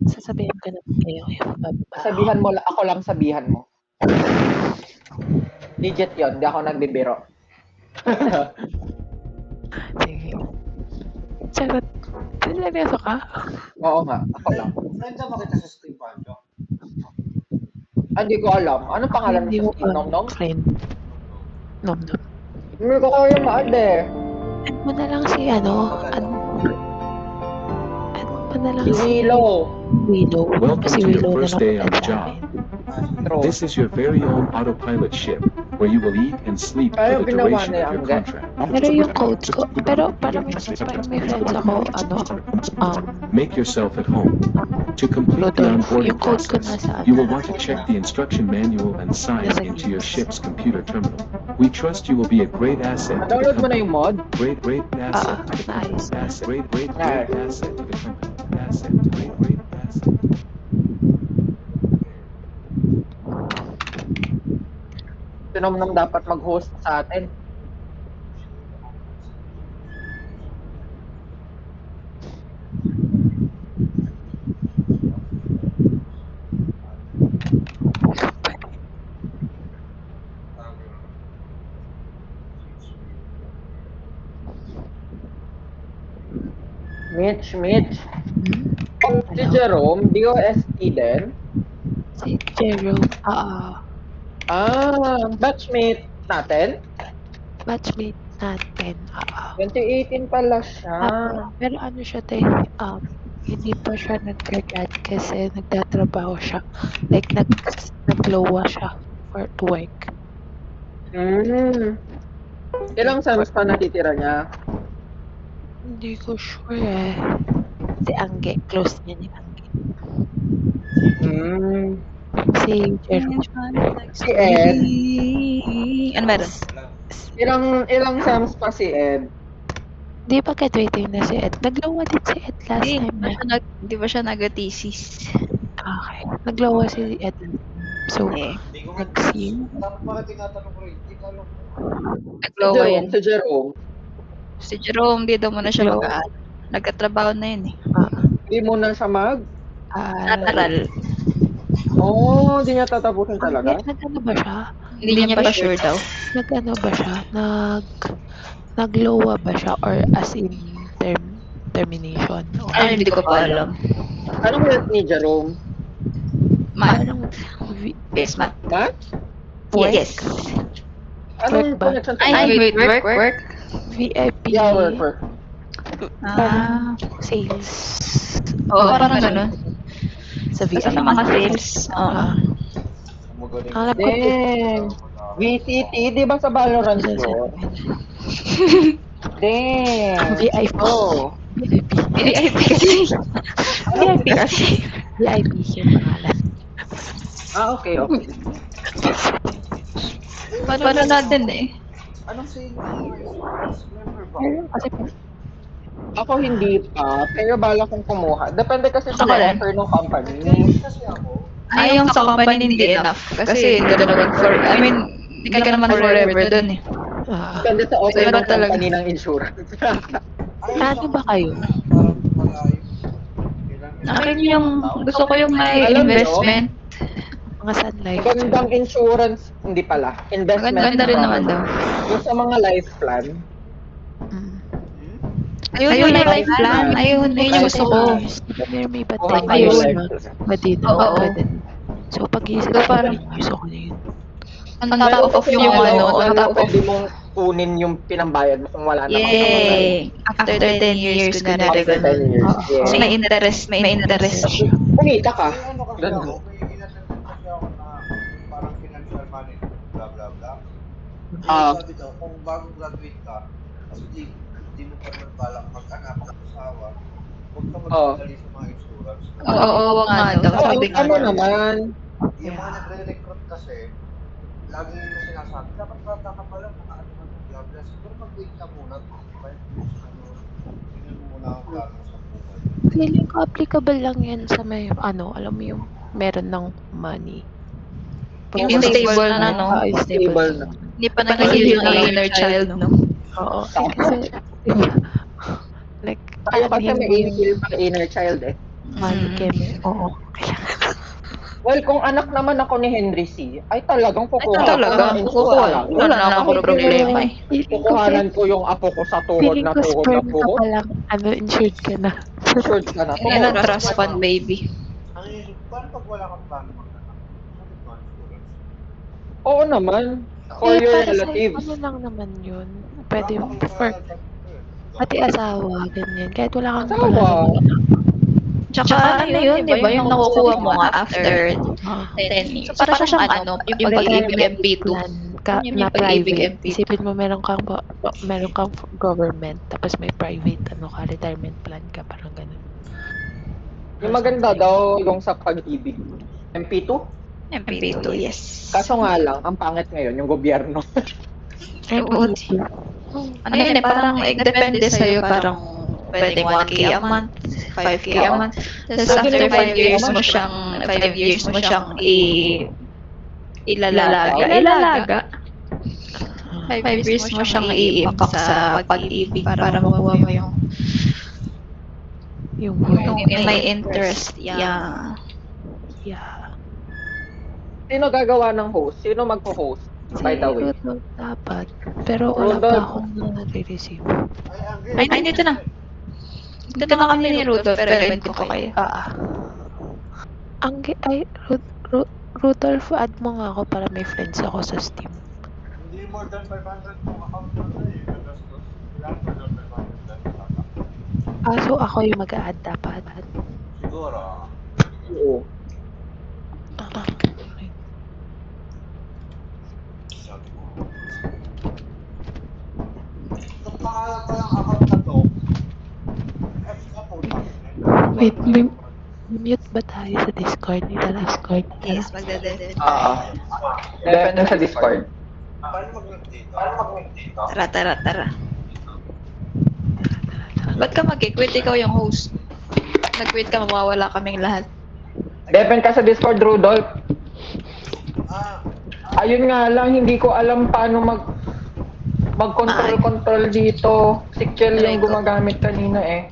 Sasabihan ko naman kayo yung bababa ako. Sabihan mo, ako lang sabihan mo. Legit yun, di ako nagbibiro. Sige. Charot. Seryoso ka? Oo nga, ako lang. Friend na ba kita sa Steam Pancho? Hindi ko alam. Anong pangalan mo Hindi sa mo Steam? pa Nom-nom? friend. Nom-nom. Hindi ko kaya ma-add eh. Add mo na lang si add mo na lang Si Willow. Willow. Welcome Si to your Willow na first lang day on the sa job. amin. True. This is your very own autopilot ship, where you will eat and sleep Kaya for the ginawa duration niya of your ang contract. Pero yung code ko, pero parang may friends ako, Make yourself at home. To complete the Rodolph, onboarding yung code ko process, nasa you will want to check the instruction manual and sign Nasa into your Gcash. ship's computer terminal. We trust you will be a great asset to the Download mo na company. yung mod? Great asset. naayos na. Great Nice. asset to the company. Asset. Great asset. Sinom dapat mag-host sa atin. Mitch. Si Jerome, DOST din. Si Jerome, Batchmate natin? batchmate natin, 2018 pala siya. Pero ano siya hindi pa siya nag-grad kasi nagtatrabaho siya. Like, nag-lowa siya for to work. Ilang sems pa natitira niya? Hindi ko sure eh. Si Angge, close niya ni Angge. Si Jerome. Si Ed. Ano meron? Ilang sems pa si Ed? Di ba graduating na si Ed? Naglowa din si Ed last time na. Di ba siya nag-thesis? Okay. Naglowa si Ed. So, Hindi ko next year. Tama para tinatanong ko rin. Hindi ko alam. Naglowa yan. Si Jerome. Si Jerome, di daw muna siya mag-aaral. Nagkatrabaho na yun eh. Hindi mo na siya Aral. Di niya tatapusin talaga? Nag-ano ba siya? Hindi niya pa sure daw. Nag-ano ba siya? Naglowa ba siya? Or as in termination? Ay, hindi ko pa alam. Anong work ni Jerome? Parang Yes, math. Math? Yes. Anong Work ba? connection sa Ay, math? wait, work? VIP. Yeah, work. Sales. Oo, parang ganun. Sa VIP. Sa mga sales. Oo. Alam ko Dang. VCT, di ba sa Valorant yun? Dang. VIP. Oh. VIP kasi. VIP kasi. VIP yung pangalan. Okay. Paano natin eh? Anong say mo? Member ba? Kasi Ako hindi pa, pero bala kong kumuha. Depende kasi sa Ako rin. offer ng company. Kasi ako, Ay, yung sa company hindi enough. Kasi hindi ka naman hindi ka naman forever dun eh. Depende sa offer Iba ng talaga. company ng insurance. Ano ba kayo? parang malayo. Akin yung, gusto ko yung may Alam mo, investment. Mga Sun Life. Magandang insurance, hindi pala. Investment. Maganda rin naman daw. Yung sa mga life plan. Ayun, may life plan. Ayun yung gusto ko. May iba Oh, tayo. ayun. Madina. Oo. So, pag-iisip So, ko parang- gusto ko na yun. On top of yung on top of... Pwede mong kunin yung pinambayad mo kung wala namang Yay! After 10 years, kunwari After 10 ganun. years. Yeah. So, may interest. Kumita ka. May ano kasi Ganun. ako, may inattend kasi ako na parang financial management, blah blah blah. Sabi daw, kung bagong graduate ka, kasi di mo pa naman balak mag-anak, mag-asawa, huwag ka magdadali sa mga insurance. Oo, nga daw. Sabi nga Ano daw. naman? Yung mga nagre-recruit kasi, lagi yung sinasabi, dapat bata ka pa lang, nakaano ka ng blah blah. Siguro mag-wait ka muna, 5 years, tingnan mo muna ang plano sa buhay. Feeling ko applicable lang yan sa may, alam mo yung meron ng money. Yung stable na, no? Stable na. Hindi pa nag-heal yung inner child, no? Oo. Kasi, diba? Like, Tayo kasi aanhin may mo yung- inner child eh. Mali Keme. Oo. Well, kung anak naman ako ni Henry C., ay talagang Ay, kukuha talaga. ko. Wala. Wala na akong problema eh. Kukuhanan ko yung apo ko sa tuhod Feeling na ko tuhod na sperm ka tuhod. pa lang, insured ka na. Insured ka na. Yan ang trust fund, baby. Ang isip, paano pag wala kang plano mag-anak? Bakit mo insurance? Oo naman. For your para sa relatives. ano lang naman yun. Pwede Wala pa for kayo sa pati asawa, ganyan. Kahit wala kang Asawa. planong anak. Tsaka ano yun, di ba? Yung nakukuha mo nga after Ah. 10 years. So, para siyang ano, yung pag-ibig MP2. Plan ka, Yun na yung pag-ibig private. MP2. Isipin mo meron kang government, tapos may private retirement plan ka, parang ganun. Yung maganda daw yung sa pag-ibig. MP2? MP2, yes. Kaso nga lang, ang pangit ngayon, yung gobyerno. MPT. Ano yun eh, parang depende sa'yo, parang pwedeng 1K a month, 5K a month. Tapos after 5 years mo siyang, 5 years mo siyang ilalaga. 5 years mo siyang i-impact sa pag-ibig para makuha mo yung may interest. Yeah. Sino gagawa ng host? Sino magpo-host? By the way. Rudolph dapat. Pero wala pa Rudolph. akong nare-receive. Ay, dito na. Dito na kami ni Rudolph, pero invite ko kayo. Rudolph, add mo nga ako para may friends ako sa Steam. Hindi more than 500 kung account mo na eh. Nagastos. Kailangan more than 500 lang tata. So ako yung mag-a-add dapat. Siguro. Oo. Okay. Sabi mo. Itong pangalan pa lang account na to. F ka po lang. Wait, mute ba tayo sa Discord? Dito lang Discord. Yes, magdadede. Depende sa Discord. Paano mag-log dito? Tara. Ba't ka mag-quit? Ikaw yung host. Nag-quit ka, mawawala kaming lahat. Depende ka sa Discord, Rudolph. Ah, Ayun nga lang, hindi ko alam paano mag-control dito. Si Kel yung gumagamit kanina eh.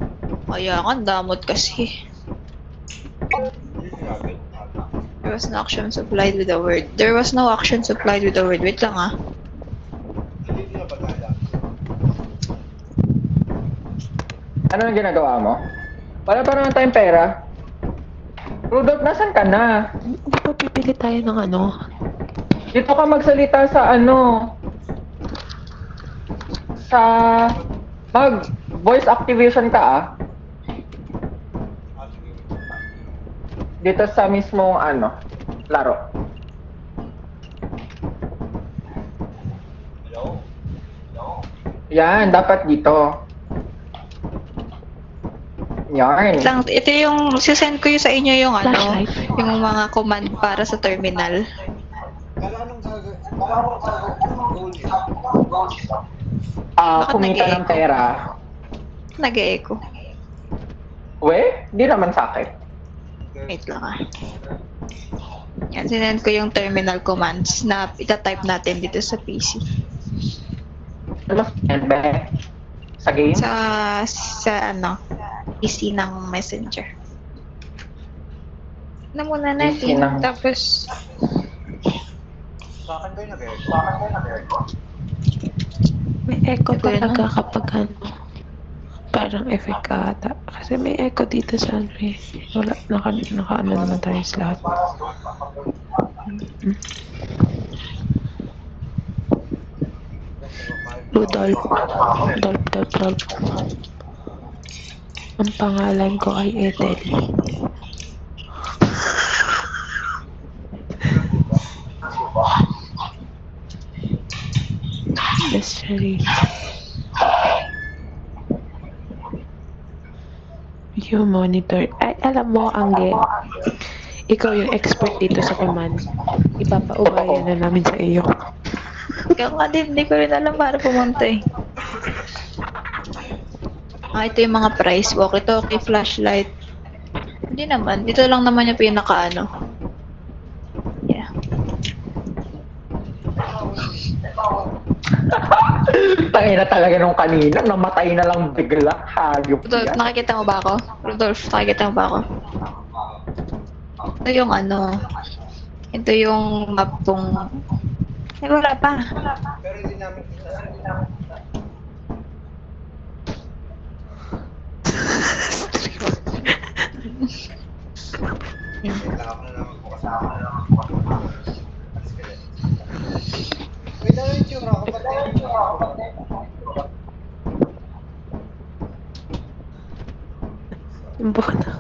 Kaya nga, damot kasi. hindi sinabi. There was no action supplied with the word. There was no action supplied with the word. Wait lang ah. Hindi nila ba kaya? Ano ang ginagawa mo? Wala pa naman tayong pera. Rudolph, nasan ka na? Hindi pa pipili tayo ng ano? Dito ka magsalita sa sa voice activation ka ah. Ah, sige. Dito sa mismong laro. Hello? Yan, dapat dito. Yan. Lang, ito yung, sisend ko yung sa inyo yung Flashlight. yung mga command para sa terminal. Kala anong gagawin? Anong goal nila? Bakit Kumita ng nag-e-echo? pera. Nag-e-echo. Di naman sa akin. Wait lang ah. Yan, sinend ko yung terminal commands na itatype natin dito sa PC. Ano ba? Sa game? Sa PC ng Messenger. Na muna PC natin. ng- Tapos, Sa akin ba yung nag-echo? May echo Ito yun, talaga kapag parang effect ka ata. Kasi may echo dito sa eh. Wala, naka naman tayo sa lahat. Rudolph. Ang pangalan ko ay Ethel. Mystery. Video monitor. Ay, alam mo, Angge. Ikaw yung expert dito sa command. Ipapaubayan na namin sa iyo. kaya nga din, hindi ko rin alam para pumunta eh. Ito yung mga price. Walkie-talkie, flashlight. Hindi naman. Dito lang naman yung pinaka Yeah. Tangina talaga nung kanina, namatay na lang bigla. Hayop Rudolph, yan. nakikita mo ba ako? Rudolph, nakikita mo ba ako? Ito yung ano, ito yung map kung... Eh, wala pa. Pero hindi namin kita sa Wait lang, ako na lang magbukas ng alis ka dyan. Wait, ano yung tsura ko? Ba't ganyan yung tsura ko? Yung buhok na.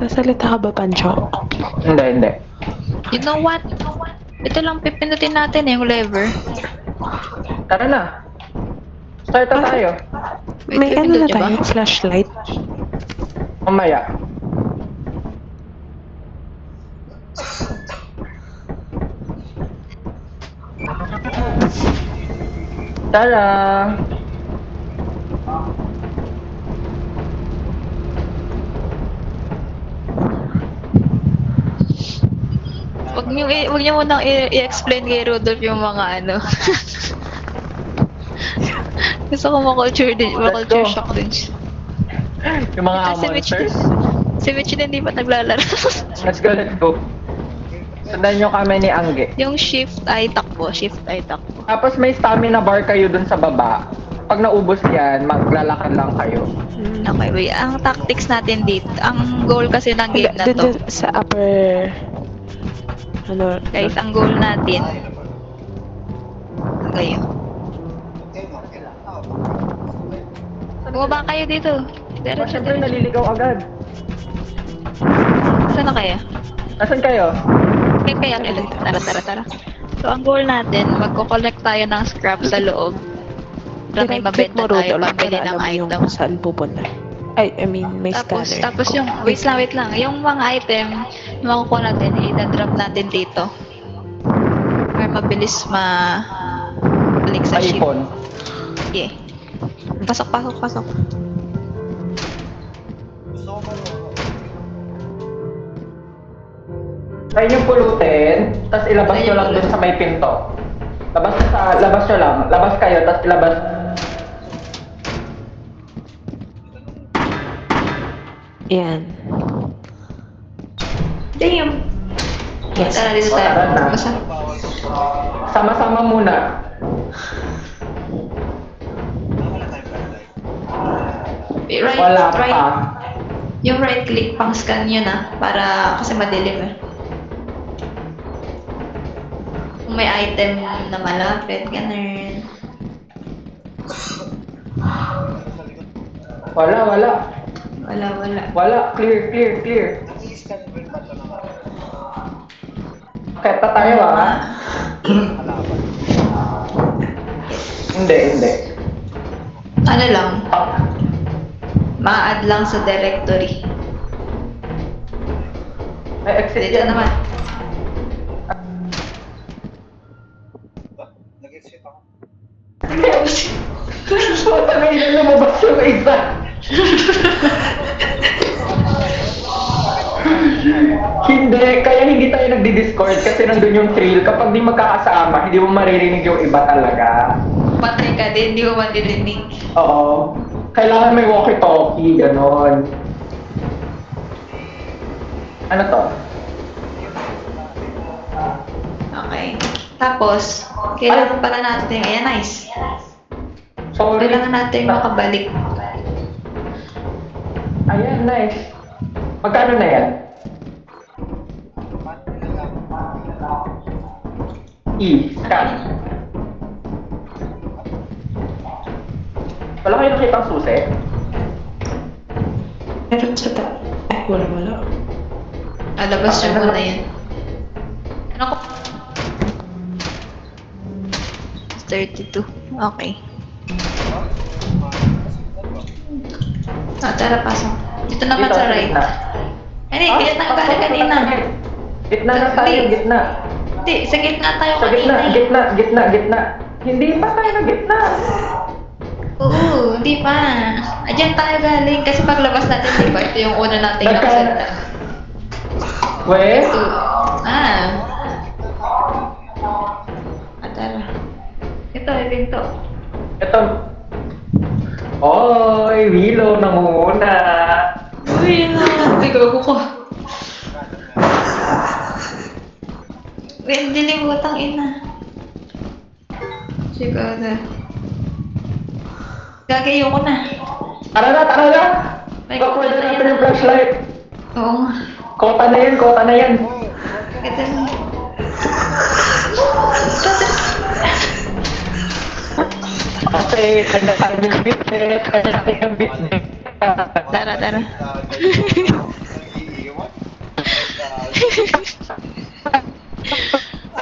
Sasalita ka ba, Pancho? Hindi. You know what? Ito lang pipindutin natin yung lever. Tara na. Start na tayo. Wait, May ano pipindot na niyo ba? tayo, flashlight. Mamaya. Tara! Wag niyo munang i-explain kay Rudolph yung mga ano. Gusto ko ma-culture Let's go. shock din siya. Yung mga Si Mitch monsters. Si Mitch din di pa naglalaro. Let's go. Sundan nyo kami ni Angge. Yung shift ay takbo. Tapos may stamina bar kayo dun sa baba. Pag naubos yan, maglalakad lang kayo. Okay, wait. Ang tactics natin dito, ang goal kasi ng Hindi, game na dun to, sa upper... Ano? guys, ang goal natin, Ay, naman. ngayon. Okay, okay lang. Bumaba kayo dito. Diretso, Siyempre, diretso. naliligaw agad. Saan na kayo? Nasaan kayo? Kaya. Tara. So, ang goal natin, magko-collect tayo ng scrap sa loob. Para may Click mabenta mo, tayo Rudolph, pambili para ng alam mo yung item. saan pupunta. Ay, I mean, may scanner. Tapos yung, wait lang. Yung mga item, yung makukuha natin, i-drop natin dito. Para mabilis balik sa ship. Paipon. Yeah. Pasok. Gusto ko ba Try nyo pulutin, tapos ilabas nyo lang dun sa may pinto. Labas nyo lang. Labas kayo, tapos ilabas. Yan. Damn! Yes. Tara, dito tayo. Tara na. Basta. bawal sa Sama-sama muna. wala tayong flashlight? Wala pa. Yung right click pang scan yun para kasi madilim eh. Kung may item na malapit, ganun. Sa likod. Wala. Wala. Clear. Nag-i-scan mo yung bato naman. Keta tayo Kalaban. Hindi. Ano lang, Ah, ma-add lang sa directory. may exit Dito yan. naman. Nag-exit ako. Puta na yun, lumabas yung isa. Hindi, kaya hindi tayo nagdi-discord kasi nandun yung thrill. Kapag di magkakasama, hindi mo maririnig yung iba talaga. Patay ka din, di mo madirinig. Oo. Kailangan may walkie-talkie, ganon. Ano to? Okay. Tapos, kailangan pala natin, ayan, nice. Sorry. Kailangan natin makabalik. Ayan, nice. Magkano na yan? Paano nilalaman? Scan. Wala kayo nakitang susi? Meron sa ta... Ay, wala. Alabas nyo muna yan. Ano ko? 32. Okay. Tara, pasok. Dito naman sa right. Hindi, gitna tayo kanina. Gitna na tayo, gitna. Hindi, sa gitna tayo Sa gitna, kanina. gitna. Hindi pa tayo na gitna. Oo, hindi pa. Diyan tayo galing. Kasi paglabas natin, di ba? Ito yung una nating nakasenta. We? Ito. may pinto. Ito. Oy, Willow nangunguna. Uy, na. Ay, gago ko. Uy, ang dilim, butang ina. Siguro. Gagayo ko na. Tara na, tara na! May Baka pwede kota na natin yan. yung flashlight. Oo nga. Kota na yan, kota na yan. Ito na. Okay, kanya tayo yung business, kanya tayo yung business. Tara, tara. Nag-iiwan.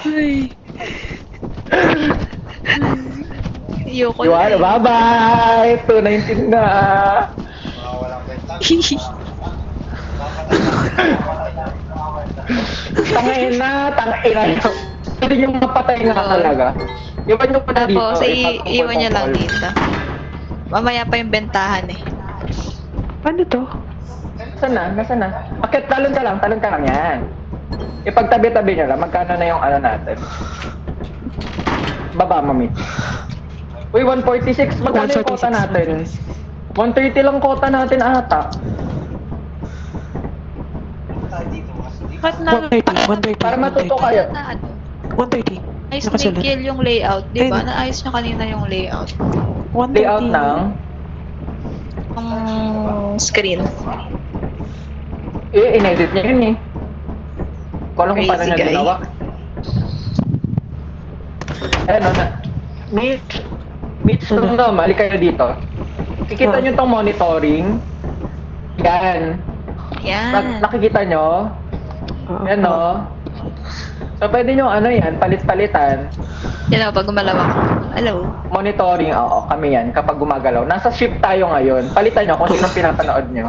Ay. Ayoko na Yuan, eh. bye-bye! 219 na! Mga walang benta. Tangin na, tangin na yun. Pwede nyo mapatay nga Oo. talaga. Iwan nyo pa na dito. Tapos, iiwan niya lang ipag-control. dito. Mamaya pa yung bentahan eh. Ano to? Nasaan na? Nasaan na? Bakit talon ka lang yan. Ipagtabi-tabi nyo lang, magkano na yung ano natin. Baba, mami. Uy, 146, magkano yung kota 146. natin? 130 lang kota natin ata. Tayo dito, mas di. Ba't na... 130, 130. Para matuto kayo. 130. Ayos ni Nakasunod. Kiel yung layout, di ba? Ayun. Naayos niya kanina yung layout. 130. Layout ng... Screen. inedit niya yun eh. Kung alam kung paano Crazy niya guy. ginawa. Ano na. Meet no, mali kayo dito. Kikita nyo tong monitoring. Yan. Yan. Nakikita nyo? Oo. Yan no. So pwede nyo ano yan, palit-palitan. Yan o, pag gumalaw ako. Hello. Monitoring, oo, kami yan kapag gumagalaw. Nasa ship tayo ngayon. Palitan nyo kung sino pinapanood nyo.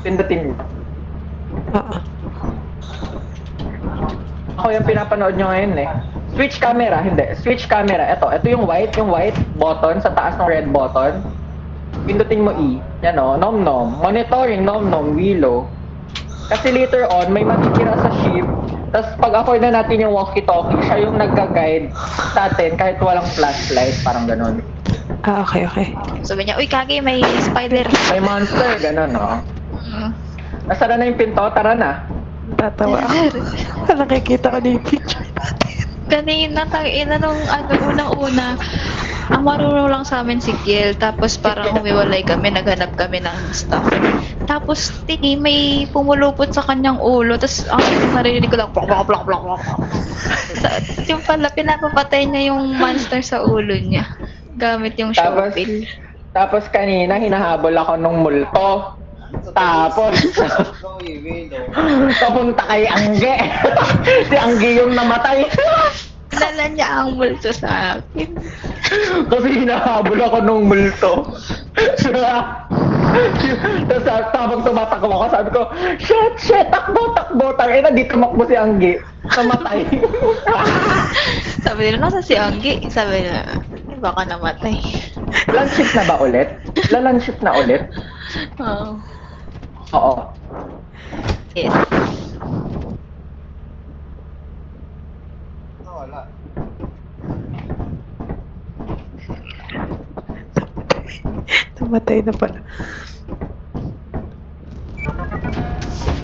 Pindutin nyo. Oo. Ako yung pinapanood nyo ngayon eh. Switch camera, hindi. Switch camera. Ito yung white button sa taas ng red button. Pindutin mo E. Yan o, nom-nom. Monitoring, nom-nom, Willow. Kasi later on, may matitira sa ship. Tapos pag-afford na natin yung walkie-talkie, siya yung nagka-guide sa atin kahit walang flashlight, parang ganun. Ah, okay, okay. Sabi niya, uy, Kage, may spider. May monster, ganun no. Mm. Nasara na yung pinto, tara na. Tatawa ako. Nakikita ko na yung picture. Kanina, tangina nung unang-una, ang marunong lang sa amin si Kiel, tapos parang humiwalay kami, naghanap kami ng stuff. Tapos, tini, may pumulupot sa kanyang ulo, tapos ang narinig ko lang, plak, plak, plak, plak, plak. Yung pala, pinapapatay niya yung monster sa ulo niya. Gamit yung Tapos, shopil. tapos kanina, hinahabol ako nung multo. Tapos, No, Willow. papunta kay Angge. Si Angge yung namatay. Dala niya ang multo sa akin. Kasi hinahabol ako nung multo. Tapos habang tumatakbo ako, sabi ko, shit, takbo, tangina, di tumakbo si Angge. Namatay. Sabi nila, nasa si Anggi? Sabi nila, baka namatay. Lunch shift na ba ulit? Lunch shift na ulit? Oo. Oo. Yes. Nawala. Namatay na pala.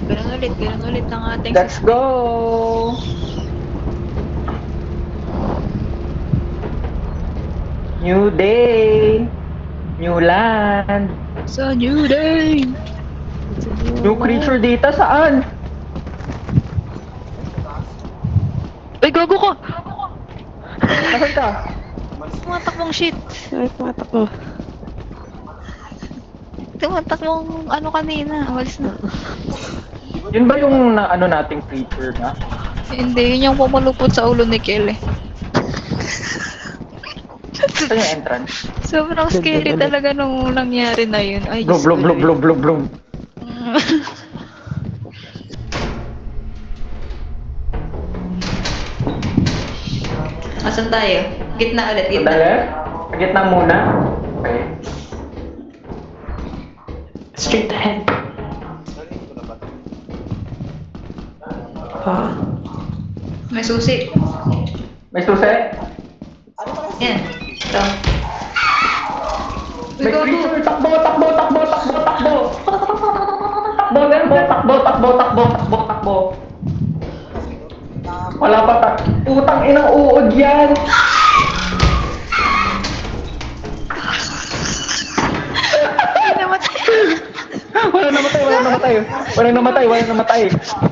Ganun ulit ng ating Let's system. go! New day! New land! So, new day! New creature data saan? Uy, gago ko! Nasaan ka? Tumatakbong shit! Ay, tumatakbo. Tumatakbong ano kanina, awalis na. Yun ba yung na, ano nating creature na? Hindi, yun yung pumulupot sa ulo ni Kel eh. Saan yung entrance? Sobrang scary talaga nung nangyari na yun. Ay, Blub, Diyos blub, ko, blub, Lord. blub, blub, blub. Asan tayo? Gitna ulit, Sa left? Sa gitna muna? Okay. Straight ahead. Narinig ko na ba? Ah. May susi. May susi? Ano ba kasi? Yan. dito. May Go, go. creature! Takbo! Takbo! Takbo! Takbo! Takbo! Takbo! Takbo! Takbo! Takbo! Takbo! Takbo! Takbo! Wala pa tak. Putang inang uod yan! Namatay. Walang namatay, walang namatay. Walang namatay, walang namatay.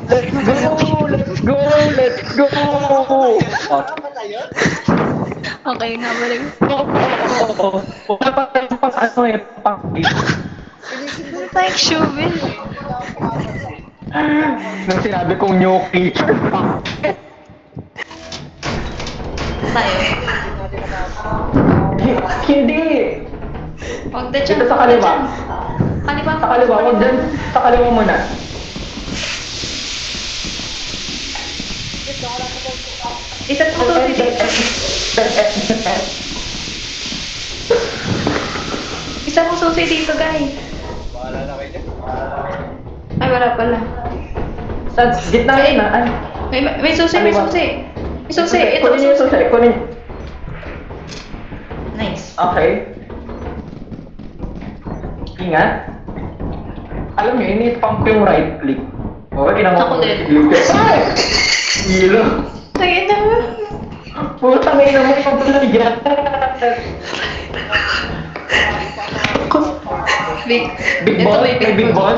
Let's go! Let's go! Let's go! Oh, Tama yun? Okay nga, balik. wala pa tayong pang ano eh, pang Ano tayong shovel? nung sinabi kong new creature, Tayo. hindi! Huwag na dyan. Dito sa kaliwa. Kaliwa. Sa kaliwa, wag dyan. Sa kaliwa muna. Isa po susi dito. Isa po susi dito, guys. Bahala na kayo dyan. Ay, wala pala. Sa gitna rin na. Ay, May susi, may Kaliwa. susi. May susi, ito kunin niyo yung susi. susi. Kunin. Nice. Okay. Ingat. Alam niyo, ini-pump yung right click. Okay, Ako din. Ay! Hilo. Sige na. Putang ina mo yung paglalagyan. Big. Big Ito ball? may May big ball?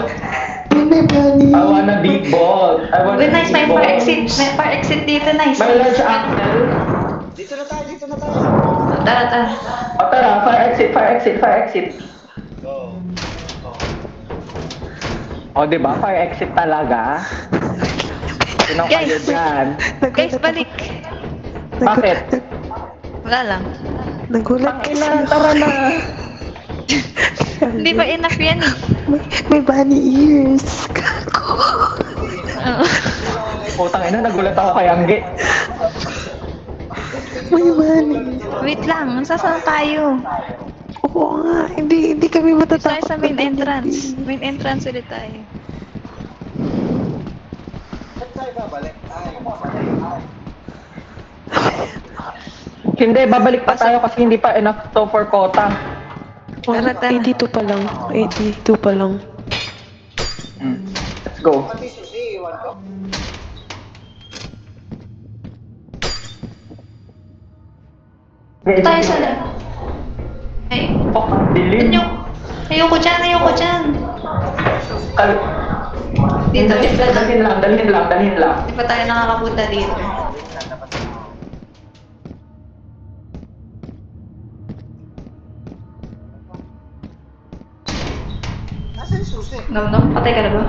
May bunny. I want a big ball. I want Uy, a nice. big May ball. fire exit. May fire exit dito, nice. May large axle. Dito na tayo, dito na tayo. Tara, tara. O tara, fire exit, fire exit, fire exit. Go. O diba, fire exit talaga? Sino kayo Guys. dyan? Guys, balik. Bakit? Wala lang. Nagulat Tangina, tara na. Hindi pa enough yan eh. May bunny ears. Gago. Oo. Putang ina, nagulat ako kay Angge. May bunny. Wait lang, sasaan tayo? Oo nga. Hindi kami Tayo matatakot. sa main na ganyan, entrance. eh. Main entrance ulit tayo. Saan tayo babalik? Ay, Hindi, babalik pa tayo kasi hindi pa enough to for quota. Tara, tara. 82 pa lang. 82 pa lang. Let's go. pati susi, iwan ko. Tayo sa left. Ay, Fuck, ang dilim. ayoko dyan, ayoko dyan. Kal- Dito, dito lang. Dalhin lang, dalhin lang, dalhin lang. Di pa tayo nakakapunta dito. Nasaan yung susi? Nom, nom, patay ka na ba?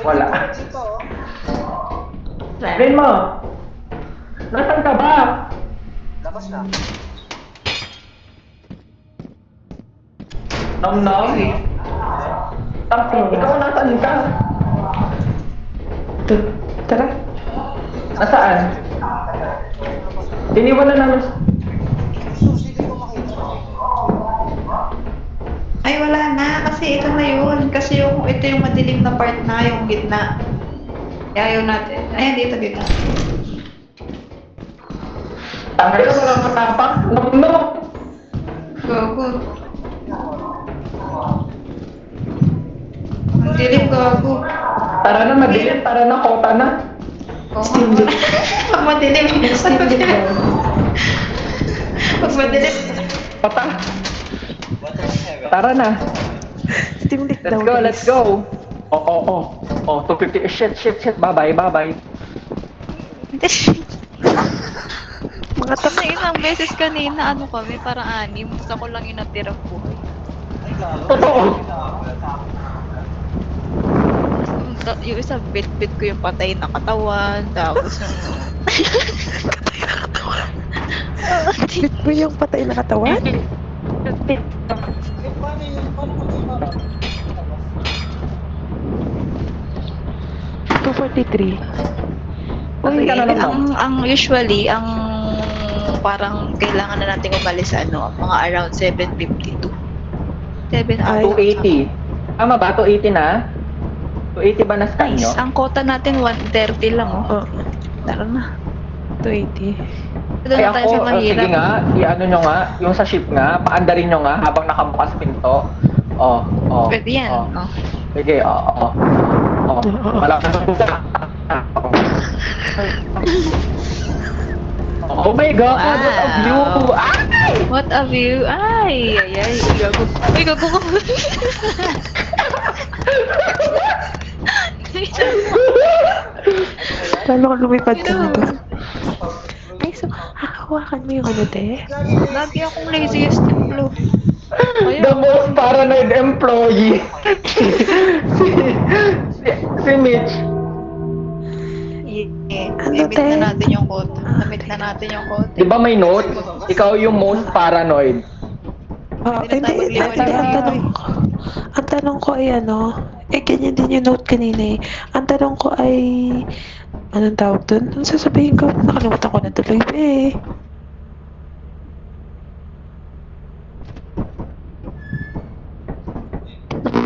Wala. Dito, oh. Dalhin mo. Nasaan ka ba? Labas na. Nom-nom? Tangin, ikaw nasaan ka? Tara. Nasaan? Iniwan na namin. Susi, di ko makita. Ay, wala na. Kasi ito na yun. Kasi ito yung madilim na part na, yung gitna. Kaya ayaw natin. Ayan, dito, dito. Tangin na walang matapang. Nom-nom. Go, go. Ang dilim, gago. Tara na, madilim. Tara na, kota na. Oo. Pag madilim. Pag madilim. Pag madilim. Kota. Water seven. Tara na. Steam Deck Let's daw, go, guys. let's go. Oh, 250. Shit. Bye-bye. Mga Kasi isang beses kanina, ano kami, parang anim. Gusto ko lang yung natirang buhay. Ay, gago. Totoo. Yung isa, bit-bit ko yung patay na katawan. Tapos yung... Bit mo yung patay na katawan? Eh, paano yun? Paano kung di ba? 243. Nasaan ka na naman? ang usually, ang parang kailangan na natin umalis mga around 7:52. 7 Ay. hours. 280. Tama ba? 280 na? 280 ba na-scan nyo? Nice. Ang quota natin 130 lang, oh. Oo. Tara na. 280. Doon Ay na tayo ako, sa mahirap. sige nga, i-ano nyo nga, yung sa ship nga, paandarin nyo nga habang nakabukas pinto. Oh, oh. Pwede yan. Oh. Oh. Sige, oh. Oh. Malakas Oh my God, what a view! Wow. Ay! What a view! Ay! Ay! Gago. Ay, gago ka. Lalo ko lumipad ka Ino. nito. Ay, so, hahawakan mo yung ano, te? Lagi akong laziest emplo. The most paranoid employee. si, si Mitch. Yeah. Ano, Na-meet te? na natin yung quote. Na-meet na natin yung quote. Di ba may note? Ikaw yung most paranoid. Oh, Hindi na tayo hindi, magliwanag. ang tanong ko ay ano, ganyan din yung note kanina eh. Ang tanong ko ay, anong tawag dun? Ano sasabihin ko? Nakalimutan ko na tuloy eh.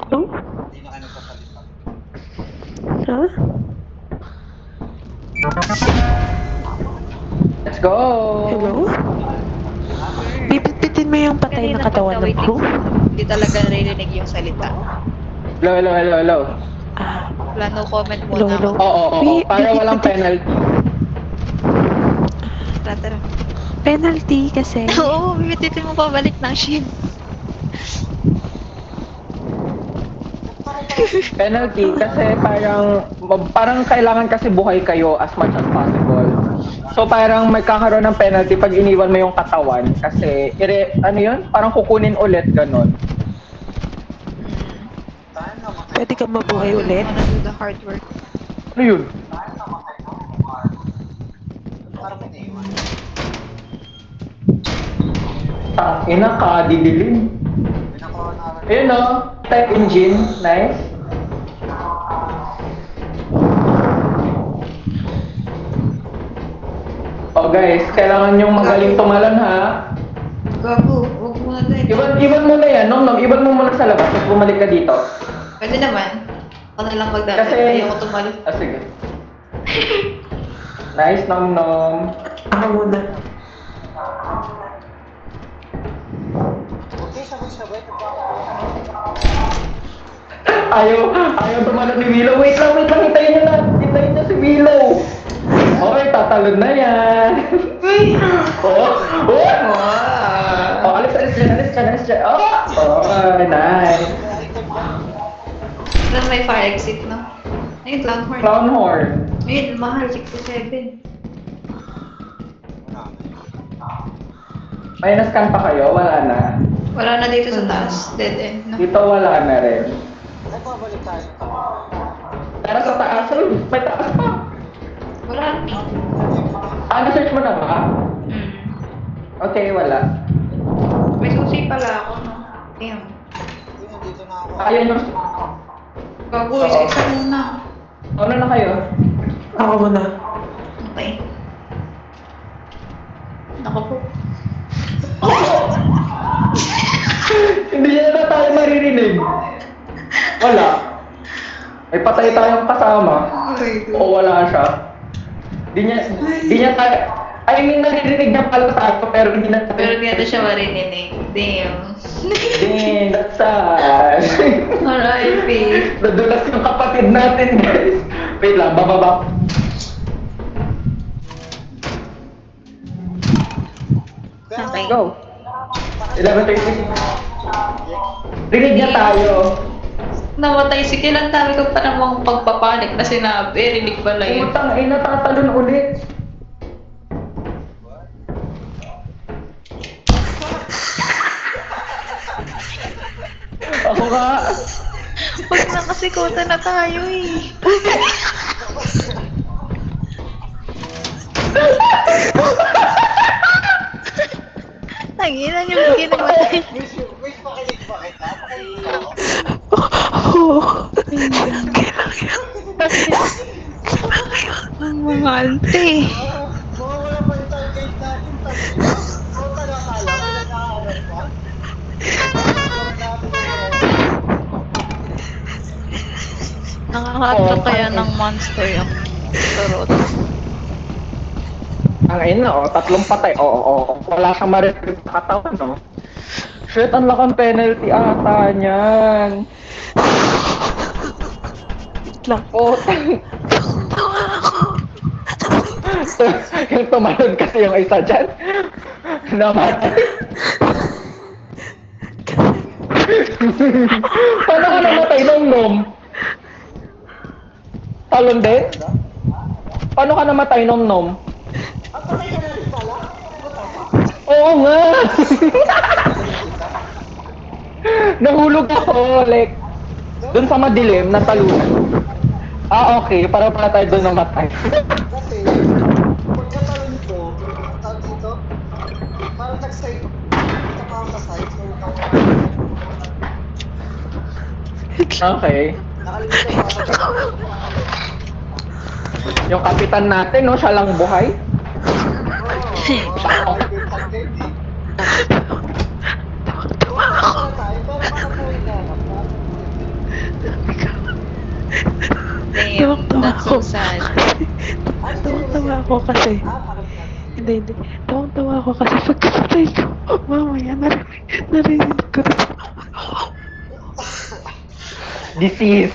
Oh? Hindi na kayo nagsasalita. Ha? Let's go! Hello? Pipit-pitin mo yung patay na Kanina katawan ng pagka-waiting crew? hindi talaga narinig yung salita. Hello. Ah, Wala, no comment hello, muna hello. ako. Oo. Para walang penalty. Tara. Penalty kasi. Oo, bibititin mo pabalik ng ship. Penalty kasi parang kailangan kasi buhay kayo as much as possible. So parang may kakaroon ng penalty pag iniwan mo yung katawan kasi ano yun? Parang kukunin ulit ganon. Tayo na matay. Pwede kang mabuhay ulit. Wanna do the hard work. Ano yun? Tayo na matay no? Parang may naiwan. Ina ka, didilim. Pinakuha na rin. Ayun no, type engine, nice. Oh guys, kailangan yung magaling tumalon ha. Gago, huwag mo na tayo. Iwan mo na yan, Nom, iwan mo muna sa labas, tapos bumalik ka dito. Pwede naman. Ako na lang magdadal. Kasi- Ayoko tumalo. Sige. Nice, Nom. Ako muna. Okay, sabay-sabay. Ayaw tumalon ni Willow. Wait lang, hintayin niyo si Willow. Okay, tatalon na yan. Oh. Wow. Oh, alis dyan. Oh, nice. Parang may fire exit, no? Ayun, Longhorn. Clown horn. Ayun, mahal, 67. Minus can pa kayo? Wala na. Wala na dito sa taas. Dead end, no? Dito wala na rin. Ay, babalik tayo sa tama. Pero sa taas, may taas pa. Wala na. Na-search mo na ba? Hmm. Okay, wala. May susi pala ako, no? Damn. Hindi, nandito na ako. Ayun yung... Gago, Oo. isa-isa muna. Ano na kayo? Ako muna. Okay. Nako po. Hindi niya na tayo maririnig. Wala. May patay tayong kasama. O wala siya. Di niya tayo... I mean, naririnig niya pala tayo, pero hindi na tayo... Pero di natin siya marinig. Damn. Damn, that's sad. R.I.P. Nadulas yung kapatid natin, guys. Wait lang, bababa. Pero, Okay. Go. 11:30. Rinig niya tayo. Namatay si Kilan. Dami ko pa namang pagpapanik na sinabi. Rinig pala yun. Utang ina, tatalon ulit. Ako nga. Pag nakasikutan na tayo eh. Tangina niyo bigyan ng matay. wish makinig ba kita? Makinig ba ako? Oo. Kailangan yan. Ang mga ante. Mawawala pa yung target natin. Tangina. Oo, taga-kala. Nag-aaral pa. Nakakato kaya ng monster yung turot. Ang ina, oh, 3 patay. Oo. Wala siyang ma-retrieve sa katawan, no? Shit, ang lakang penalty ata niyan. Wait lang. Putang. Tawa ako. Yung tumalon kasi yung isa dyan. Namatay. Paano ka namatay, Nom? Talon din? Paano ka namatay, Nom? Oo nga! Nahulog ako, like, dun sa madilim, na talunan. Ah, okay. Para pala tayo dun namatay. Kasi, pagkatalon ko, ang tawag dito, parang nag-side, kita pa ako sa side, so, Okay. nakalimutan pa ako sa Yung kapitan natin, no? Siya lang buhay. Oo, bintang game, eh. Tawa ako. Wala tayo, pero baka tayo hinanap na. Damn, that's so sad. Tawang-tawa ako kasi. Hindi. Tawang-tawa ako kasi pagkapatay ko, mamaya narinig ko rin. Disease.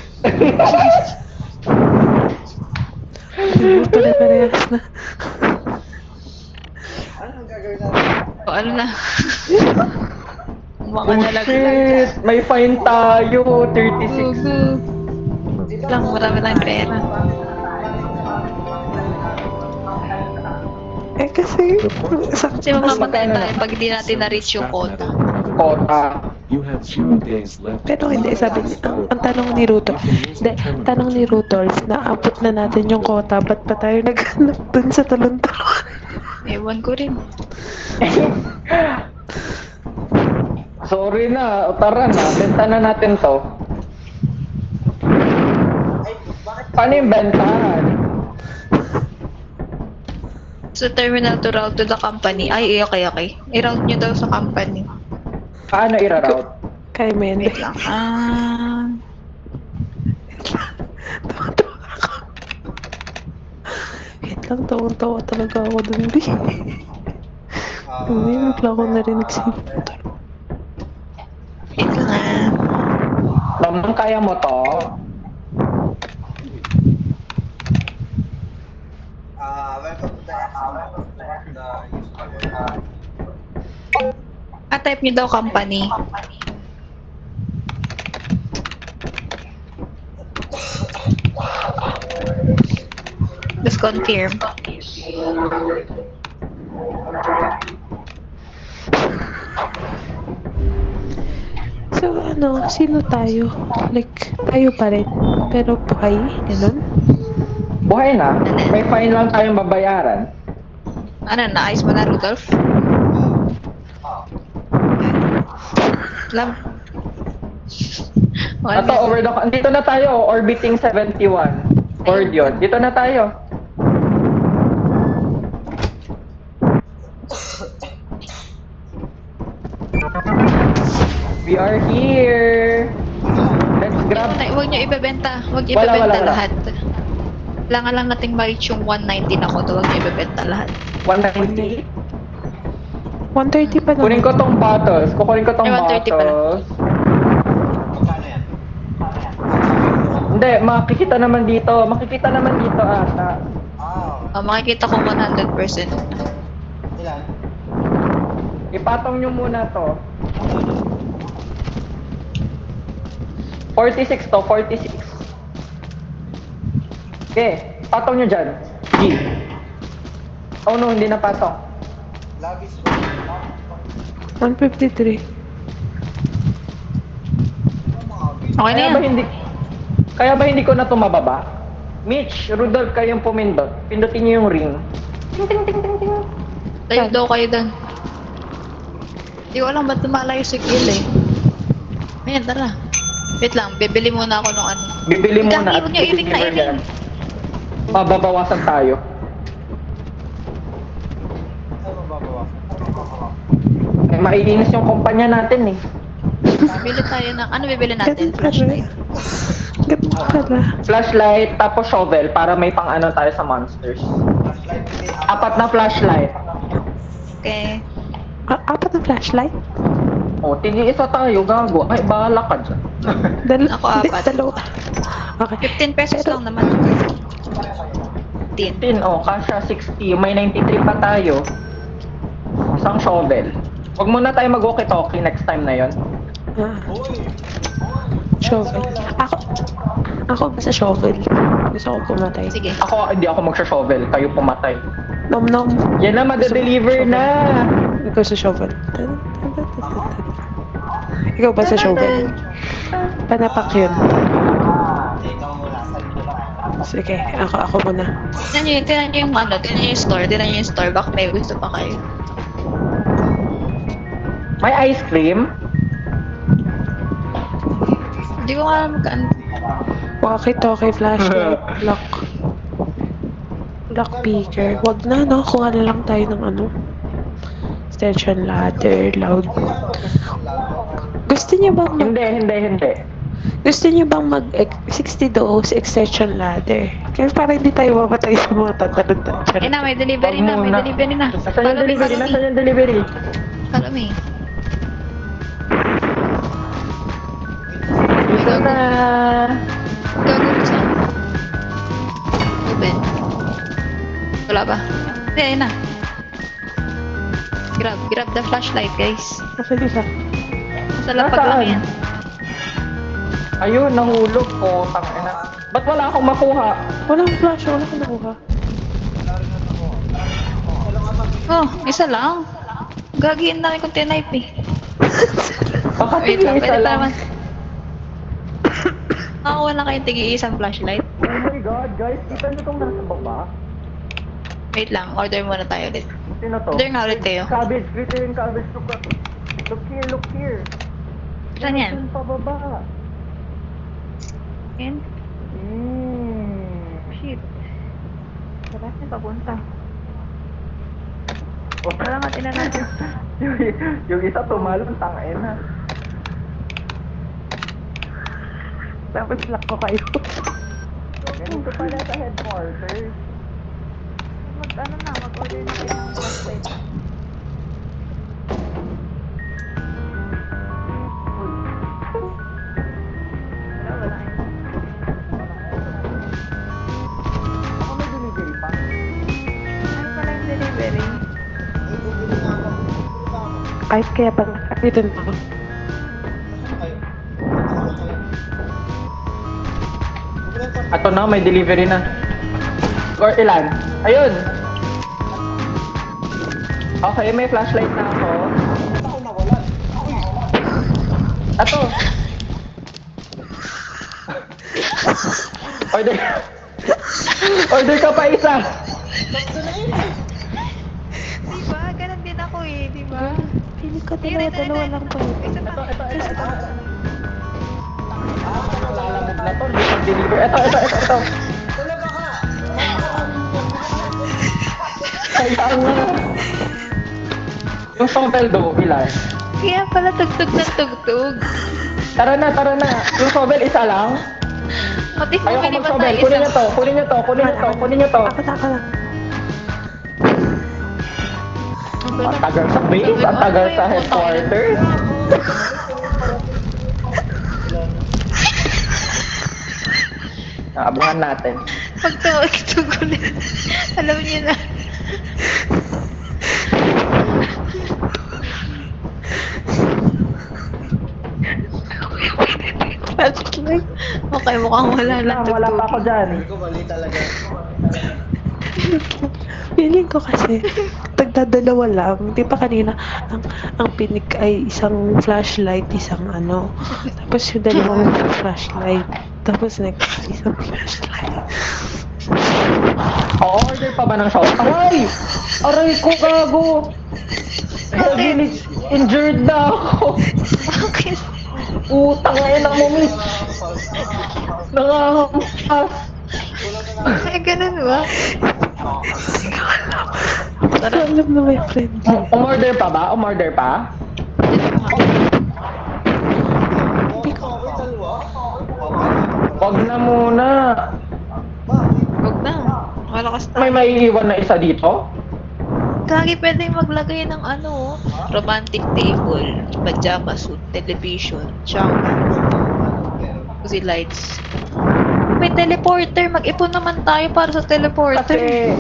Hindi mo pare-parehas na. Ano ang gagawin natin? O, ano na? Mga Oh nalaglag. shit! May fine tayo, 36. Gugu. Lang, marami lang pera. Eh kasi, Kasi mamamatay Magkano tayo na? pag di natin na-reach yung Scrap quota. metal and other Kota. You have 0 days left. pero to hindi, collect sabi this niya, spell. ang tanong ni Rudolph, hindi, tanong ni Rudolph, naabot na natin yung quota, ba't pa tayo naghanap dun sa talon-talon? Ewan ko rin. Sorry na, tara na, benta na natin to. Ay, bakit? Paano yung bentahan? Sa terminal to route to the company. Ay, okay. I-route nyo daw sa company. Paano i-route? Kay Mende. Wait lang. Tawa-tawa ako. Wait lang, tawang-tawa talaga ako dun, Bi. Hindi, bigla ako narinig si Rudolph. Wait lang. Naman kaya mo to? Welcome to the X-Cloud. The useful one. Type nyo daw company. Just confirm. So, ano, sino tayo? Like, tayo pa rin. Pero buhay, ganun? Buhay na. May fine lang tayong babayaran. Ano, naayos mo na, Rudolph? Lam. Ato, over the... Dito na tayo, orbiting 71. Ford yun. Dito na tayo. We are here. Let's grab. Huwag nyo ibebenta. Huwag nyo Wala, ibebenta wala. lahat. Kailangan lang nating ma-reach yung 119 ako. Huwag nyo ibebenta lahat. 190. 130 pa Kunin naman. ko tong bottles. Kukunin ko tong Ay, 130 pala. bottles. Magkano yan? Hindi, makikita naman dito. Makikita naman dito ata. Makikita ko 100%. Ilan? Ipatong nyo muna to. 46 to, 46. Okay, patong nyo dyan. G. Oh no, hindi na patong. Labis ko. 153. Okay na yan. Kaya ba hindi ko na tumababa? Mitch, Rudolph, kayong pumindot. Pindutin nyo yung ring. Ting ting ting ting ting. Tayo daw kayo doon. Hindi ko alam ba't lumalayo si Gil eh. Ayan, tara. Wait lang, bibili muna ako ng ano. Bibili muna at Huwag nyo i-ring na i-deliver i-ring. yan. Mababawasan tayo. Ay, mababawasan. Eh, maiinis yung kumpanya natin eh. Bibili tayo ng, ano bibili natin? Ganun pala. Flashlight. Ganun pala. Flashlight, tapos shovel para may pang ano tayo sa monsters. Flashlight. May Apat na flashlight. Okay. Apat na flashlight? O, tigi-isa tayo, gago. Ay, bahala ka dyan. Ako Hindi, apat. dalawa. Okay. 15 pesos Pero- lang naman. 15. 15, kasha 60. May 93 pa tayo. Isang shovel. Huwag muna tayo mag-walkie-talkie next time na yon. Ah, Uy! shovel. Ako ba sa shovel? Gusto ko pumatay. Sige. Hindi ako magsha-shovel. Kayo pumatay. Nom. Yan na, madedeliver na. Ikaw sa shovel. Ikaw ba sa shovel? Panapak yun. Ikaw muna, saan mo ba? Sige, ako muna. Tingnan nyo yung tingnan nyo yung store. Tingnan nyo yung store. Baka may gusto pa kayo. May ice cream? Hindi ko alam magkaan. Walkie-talkie, flashlight, lock picker. Wag na, no? Kuha na lang tayo ng extension ladder, loud. Gusto niyo bang Hindi. gusto niyo bang mag 60 dose extension ladder? Kaya para hindi tayo mamatay sa mga tatalon Eh na, may delivery Wag na. May muna. delivery na. Nasaan yung delivery? Nasaan yung delivery? Follow me. Dito na. Gagawin saan? Open. Wala ba? Hindi, ayun na. Grab the flashlight, guys. Kasi isa. Sa lapag lang Nasaan? yan. Ayun, nahulog ko. Tangina. Ba't wala akong makuha? Walang flash, wala ko nakuha. Oh, isa lang. Gagiin namin kung tinipe eh. Baka Wait lang, tig-isa pwede pa lang. naman. Nakakuha lang kayong tigi-isang flashlight. Oh my god, guys. Kita nyo itong nasa baba? Wait lang, order muna tayo ulit. Sino to? Order nga ulit kayo. Cabbage. Kita yung cabbage. Look here. Saan yan? Nandun pa baba. Yan. Mm. Shit. Wala na papunta. Oh, Wala nga tinanong. yung isa tumalon, tangina. Tapos lock ko kayo. Ganito pala sa headquarters. Mag-order na kayo ng flashlight. Wala yun. Ako may delivery pa. Ano pala yung delivery? Ay, bumili na ako. Bumili na ako. Ay, kaya pala. Dito na ako. Saan kayo? Saan kayo? Bumili ang kwarto. Ato na, may delivery na. Or ilan? Ayun! Okay, may flashlight na ako. Ba't ako nawalan? Uy! Ato! Order! Order ka pa isa! Tatlo na yun eh. Diba? Ganun din ako eh, diba? Pili ko Hindi, dalawa lang pa yun. Isa pa. Ito. Lalamog na to, hindi pag-deliver. Ito. Talaga ka! Kaya nga. Yung shovel do, ilan? Kaya pala tugtog ng tugtog. Tara na. Yung shovel isa lang. Pati Ayoko bumili ba mag-shovel. tayo Kunin isang... nyo to. Ako na. Ang tagal sa base, ang tagal sa headquarters. Abangan natin. Pag tumagtog ulit, alam niyo na. Flashlight. Okay, mukhang wala na Wala pa ako tugtog. dyan. Ko mali talaga. Feeling ko kasi, tagdadalawa lang. Di ba kanina, ang pinik ay isang flashlight, isang tapos yung dalawang flashlight. Tapos next, isang flashlight. O-order pa ba ng shovel? Aray! Aray ko, gago! Heavily injured na ako. Bakit? Utang na ina mo, miss. Nangahampas. Ay, ganun ba? Alam na may friend. Umorder pa ba? Umorder pa? Bakit dalawa? Wag na muna. Bakit? Huwag na. Wala Bukas May tayo. maiiwan na isa dito? Lagi pwedeng maglagay ng ano, romantic table, pajama suit, television, shower, cozy lights. May teleporter, mag-ipon naman tayo para sa teleporter.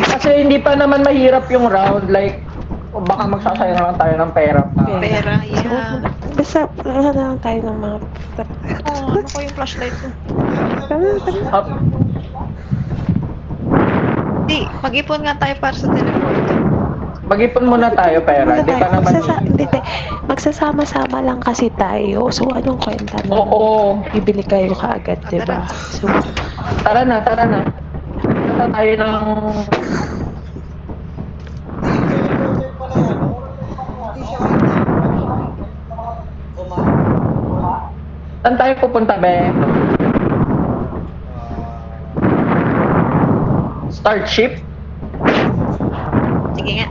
Kasi hindi pa naman mahirap yung round. Like, baka magsasayang lang tayo ng pera pa. Pera, So, yeah. basta, na lang tayo ng mga... Oh, ano ko yung flashlight ko? Hop. Hindi, mag-ipon nga tayo para sa teleporter. Mag-ipon muna tayo pera. Di pa naman... Hindi, magsasama-sama lang kasi tayo. So, anong kwenta na? Oo. Bibili kayo kaagad, di ba? So, Tara na, tara na. Tara tayo ng... Teleporter pala yan, no? Hindi siya item. Command. Saan tayo pupunta, be? Ah, Start ship? Sige nga.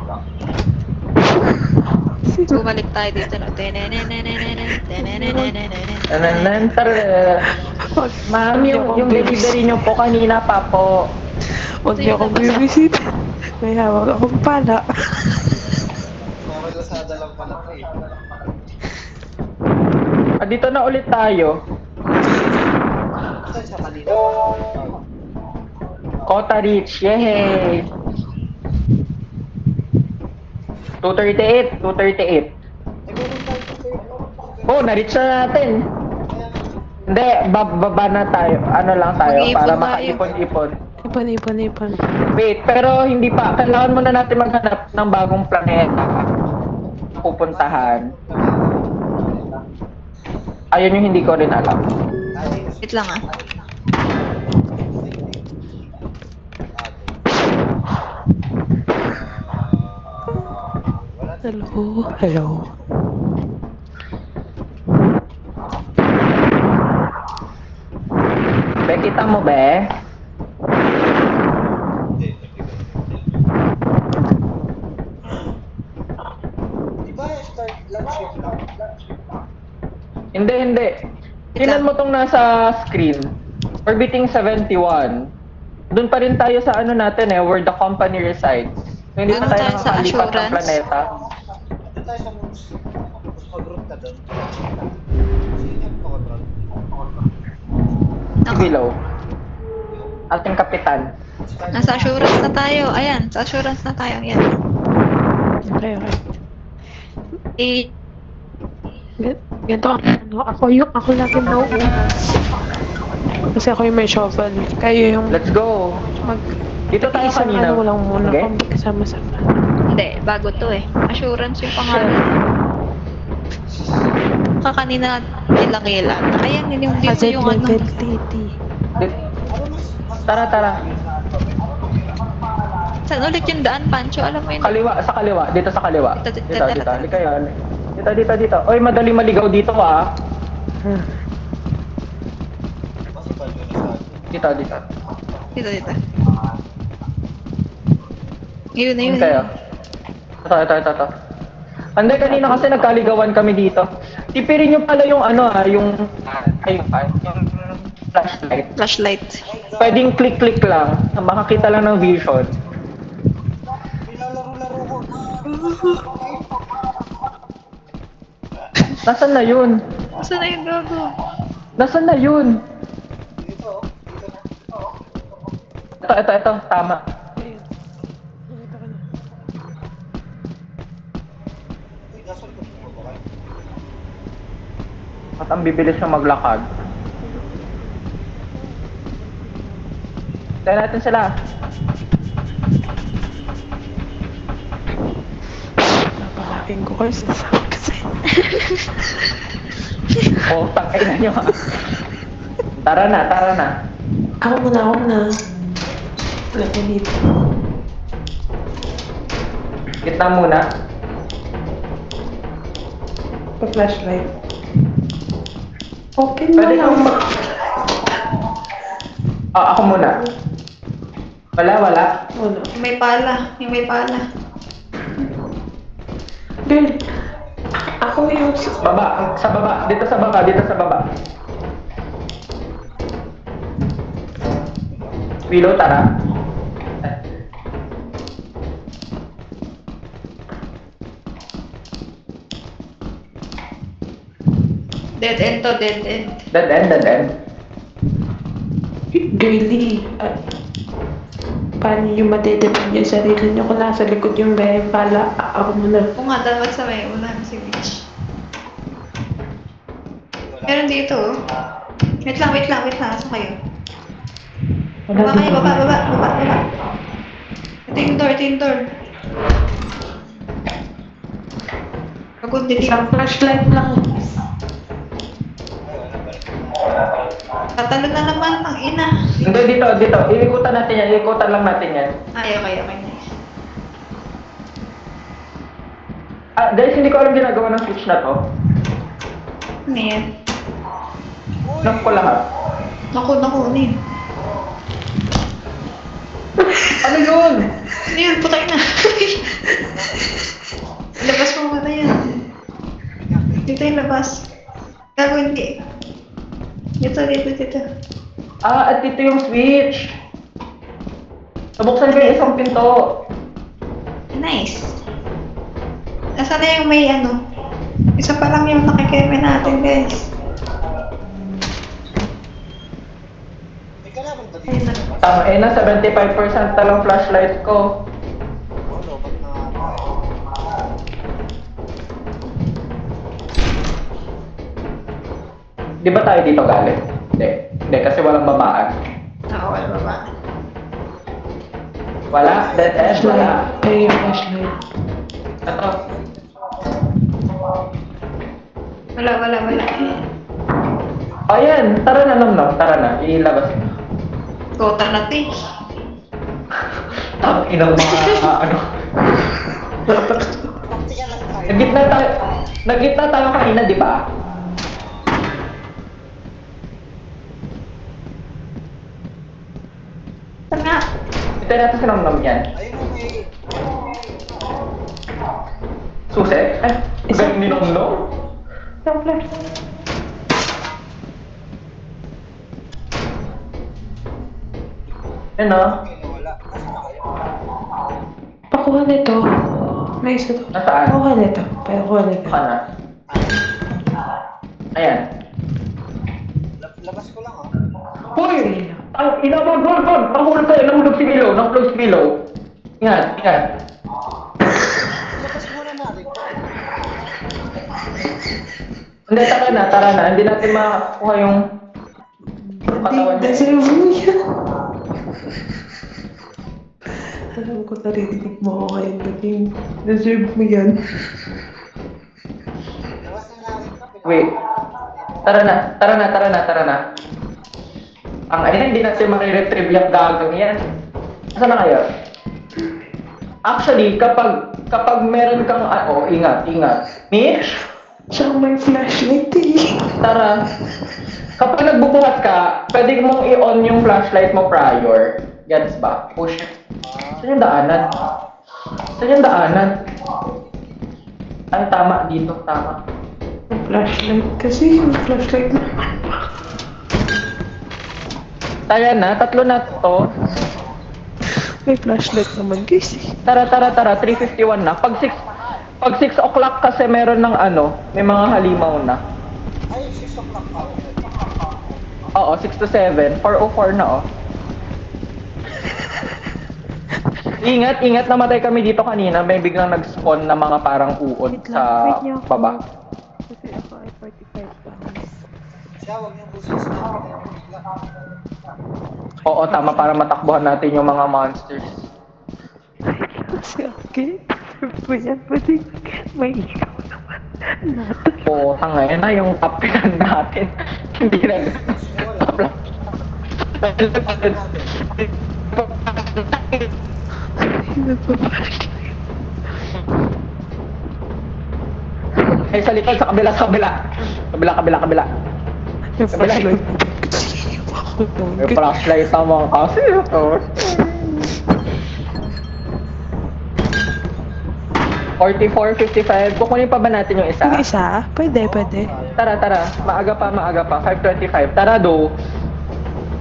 Bumalik tayo dito. No? Anan, tara. Ma'am, yung delivery nyo po kanina pa po. huwag niyo akong bibisit. May hawak akong pala. para Lazada lang pala to eh. Dito na ulit tayo. Saan siya kanina? Kota Reach, yay! 238, 238. Eh, meron tayo to third. Oh, na-reach na natin. Hindi, baba na tayo. Ano lang tayo, Mag-iipon para tayo. makaipon-ipon. Ipon. Wait, pero hindi pa. Kailangan muna natin maghanap ng bagong planeta. Pupuntahan. Ayun yung hindi ko rin alam. Wait lang ah. Hello. Be, kita mo, be? Di ba start lang shift lang? Hindi. Tingnan mo tong nasa screen. Orbiting 71. Doon pa rin tayo sa ano natin where the company resides. So, hindi Ano pa tayo tayo sa nakakalipat ng assurance? planeta. Ito tayo sa moons. Tapos mag-root ka doon. Sino yung control? Si Below. Ating kapitan. Nasa assurance na tayo. Ayan, sa assurance na tayo. Ayan. Okay. Eh, Ganito ako lagi nauuna. Kasi ako yung may shovel. Kayo yung Let's go. Dito tayo isang kanina. ano lang muna Okay? kung kasama-sama. hindi, bago to eh. Assurance yung pangalan. Kakanina nila. Ayan, yun yung dito Hazard yung ano. level 30. Tara. Saan ulit yung daan, Pancho? Alam mo yun? Sa kaliwa. Dito sa kaliwa. Dito. Halika yan. Dito. Oy, madali maligaw dito ah. Basta tayo na sa Dito. Dito. Yun na yun. Kayo. Ito. Hindi, kanina kasi nagkaligawan kami dito. Tipirin nyo pala yung yung flashlight. Flashlight. Pwedeng click lang. Makakita lang ng vision. nilalaro-laro ko. Nasaan na yun? Saan na yung gago? Nasaan na yun? Dito. Ito. Tama. Nakita ko na. Uy, gasol ko po ba kayo? At ang bibilis ng maglakad. Tayo natin sila. Napakaking ko kayo sasama kasi. Tangay na nyo ah. Tara na. Ako muna. Wala ko dito. Gitna muna. Pa-flashlight. Okay na Pwede lang. kang ako muna. Wala. Wala. Yung may pala. Girl, ako yung... Baba. Sa baba. Dito sa baba. Willow, tara. Dead end to, dead end. Dead end, dead end. Girly, paano nyo madedepend yung sarili nyo kung nasa likod yung gaya pala, ako muna. Kung nga dapat sa may unahan si Mitch. Wala. Meron dito oh. Wait lang, wait lang, wait lang. Asa kayo? Wala Baba kayo, dito. baba. Ito yung door, ito yung door. Pagod din Isang flashlight lang. Ay, wala, balik na. Tatalo na naman, ang ina. Hindi, dito. Iikutan natin yan. Iikutan lang natin yan. Ay, okay, nice. Guys, hindi ko alam ginagawa ng switch na to. Ano yan? Knock ko lahat. Naku, ano yun? Ano yun? Ano yun? Putay na. Labas mo muna yan. Dito yung labas. Gagawin ka. Dito. At dito yung switch. Nabuksan ko yung isang pinto. Nice. Nasaan na yung may ano? Isa pa lang yung nakikeme natin, guys. May kalaban ba Ayun dito? na. Tama, na 75% na lang flashlight ko. Oo, lobat na nga tayo. Di ba tayo dito galing? Hindi, kasi walang babaan. Oo, wala baba. Wala, dead end, wala. Flashlight. Ay, yung flashlight. Ito. Wala. Ayan, tara na nom, tara na, ilabas ko. Total na to eh. Ang inang mga ano. Praktika lang tayo. Nagitna tayo kanina, di ba? Saan nga? Ito natin si Nom yan. Ayun mo may... Susi? Galing ni Nom. Yung flashlight. Ano? Okay na wala. Nasaan na kayo? Pakuha nito. May isa to. Nasaan? Pakuha nito. Pakuha nito. Baka na. Ayan. Labas ko lang ah. Hoy! Ang ina mo, Gordon! Pahulog kayo, nahulog si Milo, nang-close si Milo. Ingat. Labas muna natin. Hindi, tara na. Hindi natin makakuha yung katawan niya. Deserve mo yan. Alam ko narinig mo ako ngayon. Naging deserve mo yan. Labas na natin ka. Wait. Tara na. Ang hindi natin mariretrieve yung gagang yan. Saan na kayo? Actually, kapag meron kang, ingat. Mitch, Siya may flashlight eh. tara. Kapag nagbubuhat ka, pwede mong i-on yung flashlight mo prior. Gets ba? Push. Saan yung daanan? Ay, tama dito, tama. Yung flashlight kasi. Yung flashlight na. Tara na, tatlo na to. May flashlight naman guys eh. Tara, 3:51 na. Pag 6 o'clock kasi meron ng may mga halimaw na. Ay, 6 o'clock pa. Oo, 6 to 7. 4:04 na Ingat, namatay kami dito kanina. May biglang nag-spawn na mga parang uod sa baba. Kasi ako ay 45 pounds. Siya, huwag niyong busis na. Bigla. Oo, tama, para matakbuhan natin yung mga monsters. Kasi okay. Deserve mo yan. Pwede may ikaw naman. Nato. Oo, ngayon na yung kapitan natin. Hindi na. Nagpa-flashlight. Ay, sa likod, sa kabila. Kabila. Yung flashlight. May flashlight naman kasi ito. 44:55. Kukunin pa ba natin yung isa? Yung isa? Pwede. Tara. Maaga pa. 5:25. Tara, do.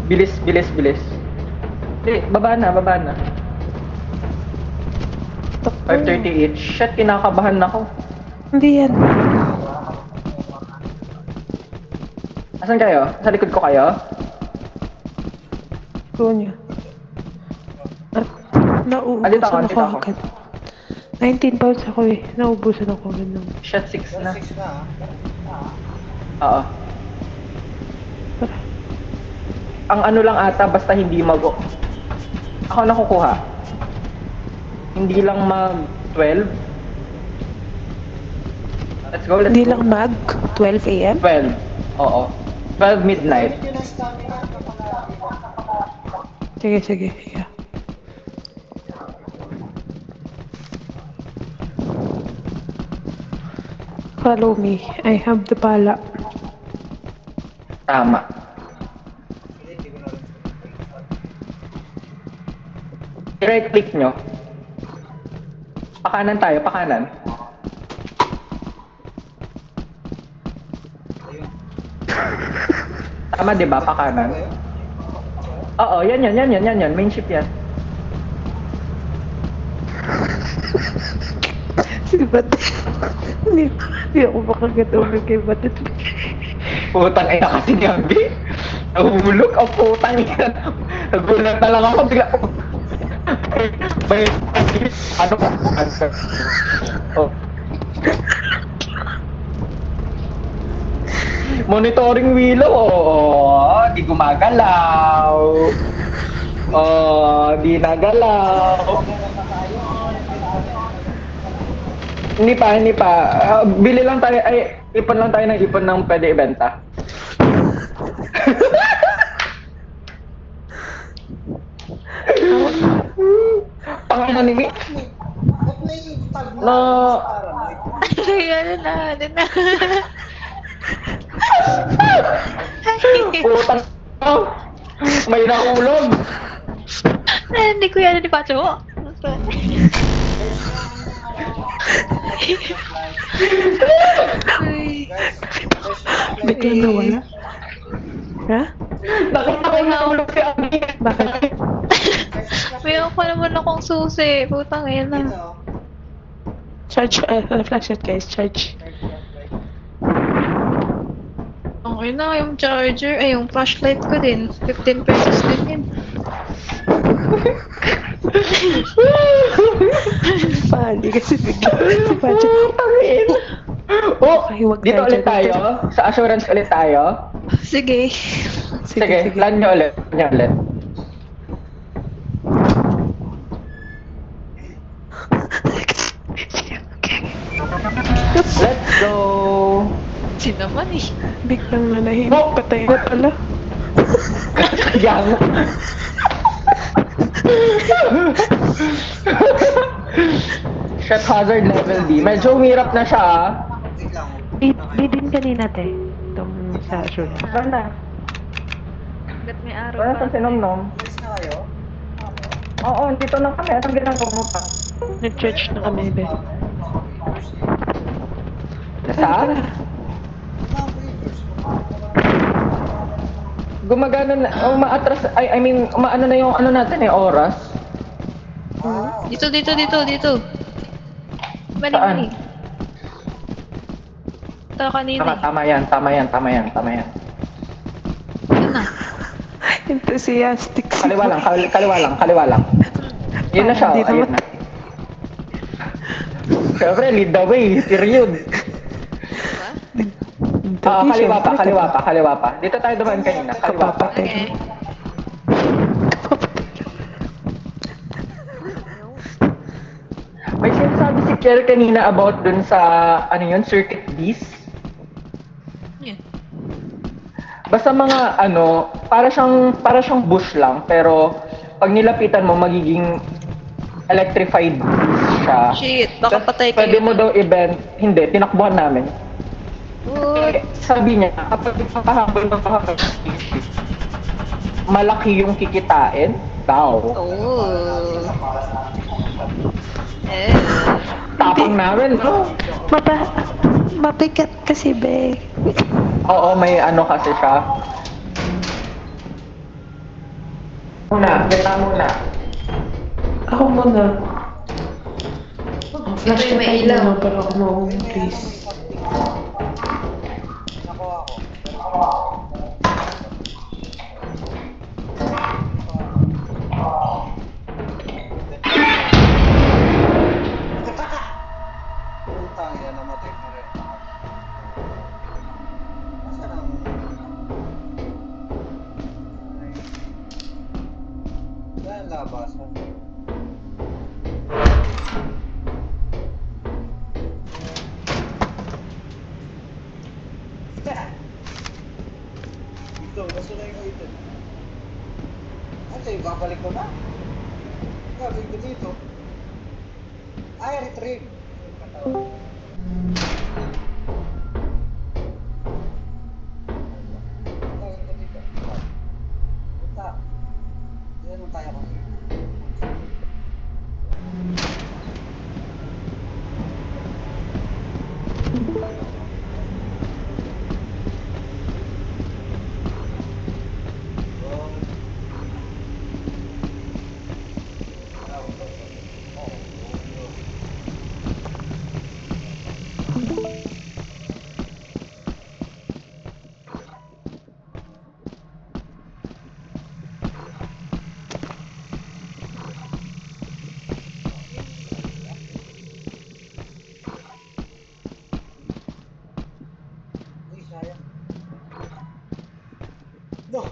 Bilis. Hindi, baba na. 5:30 each. Shit, kinakabahan ako. Hindi yan. Asan kayo? Sa likod ko kayo? Go niya. At Andito ako, nauubusan andito ako ako. agad. 19 pounds ako eh. Nauubusan ako agad ng... Shot 6 na. 6 na Oo. Ang ano lang ata, basta hindi mag... Ako nakukuha. Hindi lang mag 12. Let's go, let's Hindi go. lang mag 12 a.m. 12. Oo. 12 midnight. Yun ang stamina kapag Sige, sige. Yeah. Follow me. I have the pala. Tama. hindi ko na rin I-right click nyo. Pakanan tayo, pakanan. ayun. Tama, di ba? Pakanan. Oo, yan. Main ship yan. Si Batet. Hindi ako makagatulog kay Batet. Putang ina kasi ni Ambi. Nahulog ang putang ina. Nagulat na lang ako. Bigla ko. May ano ka? Oh. Monitoring wheel, oh, di gumagalaw. Oh, di nagalaw. Hindi pa. Bili lang tayo, ay, ipon lang tayo ng ipon ng pwede ibenta. Pangalan ni Mick? Ba't may tag na No. paranoid? Ano na. Putang oh, may nahulog. Hindi ko yan, di pa Cho. Ay. Biglang nawala. Ha? Nakita ko nahulog si Ami. Bakit? Mayroon pa naman akong susi. Putang ina. Charge. Flashlight guys. Charge. Okay na, yung charger, ay yung flashlight ko din. 15 pesos din yun. Pali kasi bigla. Si Pacha. Oh, Okay, wag dito tayo ulit dyan. tayo. Sa assurance ulit tayo. Sige. Sige, plan nyo ulit. Let's go! Sinaman eh. Biglang nanahimik. Oh! Patay na pala. Yang. Shot hazard level D. Medyo hirap na siya ah. Wait lang. Di din kanina te. Itong sa Azure. Wala na. Ba't may araw Wala pa? sa sinom-nom. Alis na kayo? Oo, dito lang kami. Anong ginagawa mo pa? Nag-church na kami, be. Saan? Gumagana na, umaatras, I mean, umaano na yung ano natin eh, oras. Wow. Dito. Mali. Saan? Ito kanina eh. Tama yan. Yun na. Enthusiastic si Kaliwa lang. Yun na siya, Hindi ayun naman. na. Siyempre, lead the way, period. Kaliwa pa. Dito tayo dumaan kanina, kaliwa pa. Okay. May sinasabi si Kiel kanina about dun sa, ano yun, circuit beast. Yun. Basta mga, ano, para siyang bush lang, pero pag nilapitan mo, magiging electrified beast siya. Shit, baka Tas patay Pwede kayo. mo daw i-bend, hindi, tinakbuhan namin. What? Sabi niya, kapag ipapahambol ng malaki yung kikitain daw. Oh. Eh. Tapang namin, no? Mabigat kasi, be. Oo, may ano kasi siya. Muna. Ako muna. Ito yung may ilaw. Muna para ako mauwi, please. Nakuha ko. Ito, basta na yung item. Ano yung babalik ko na? Gagawin ko dito. Ay, retrieve. Yung katawan. Gagawin ko dito. Punta. Diyan ang kaya kong Uy, sayang. No!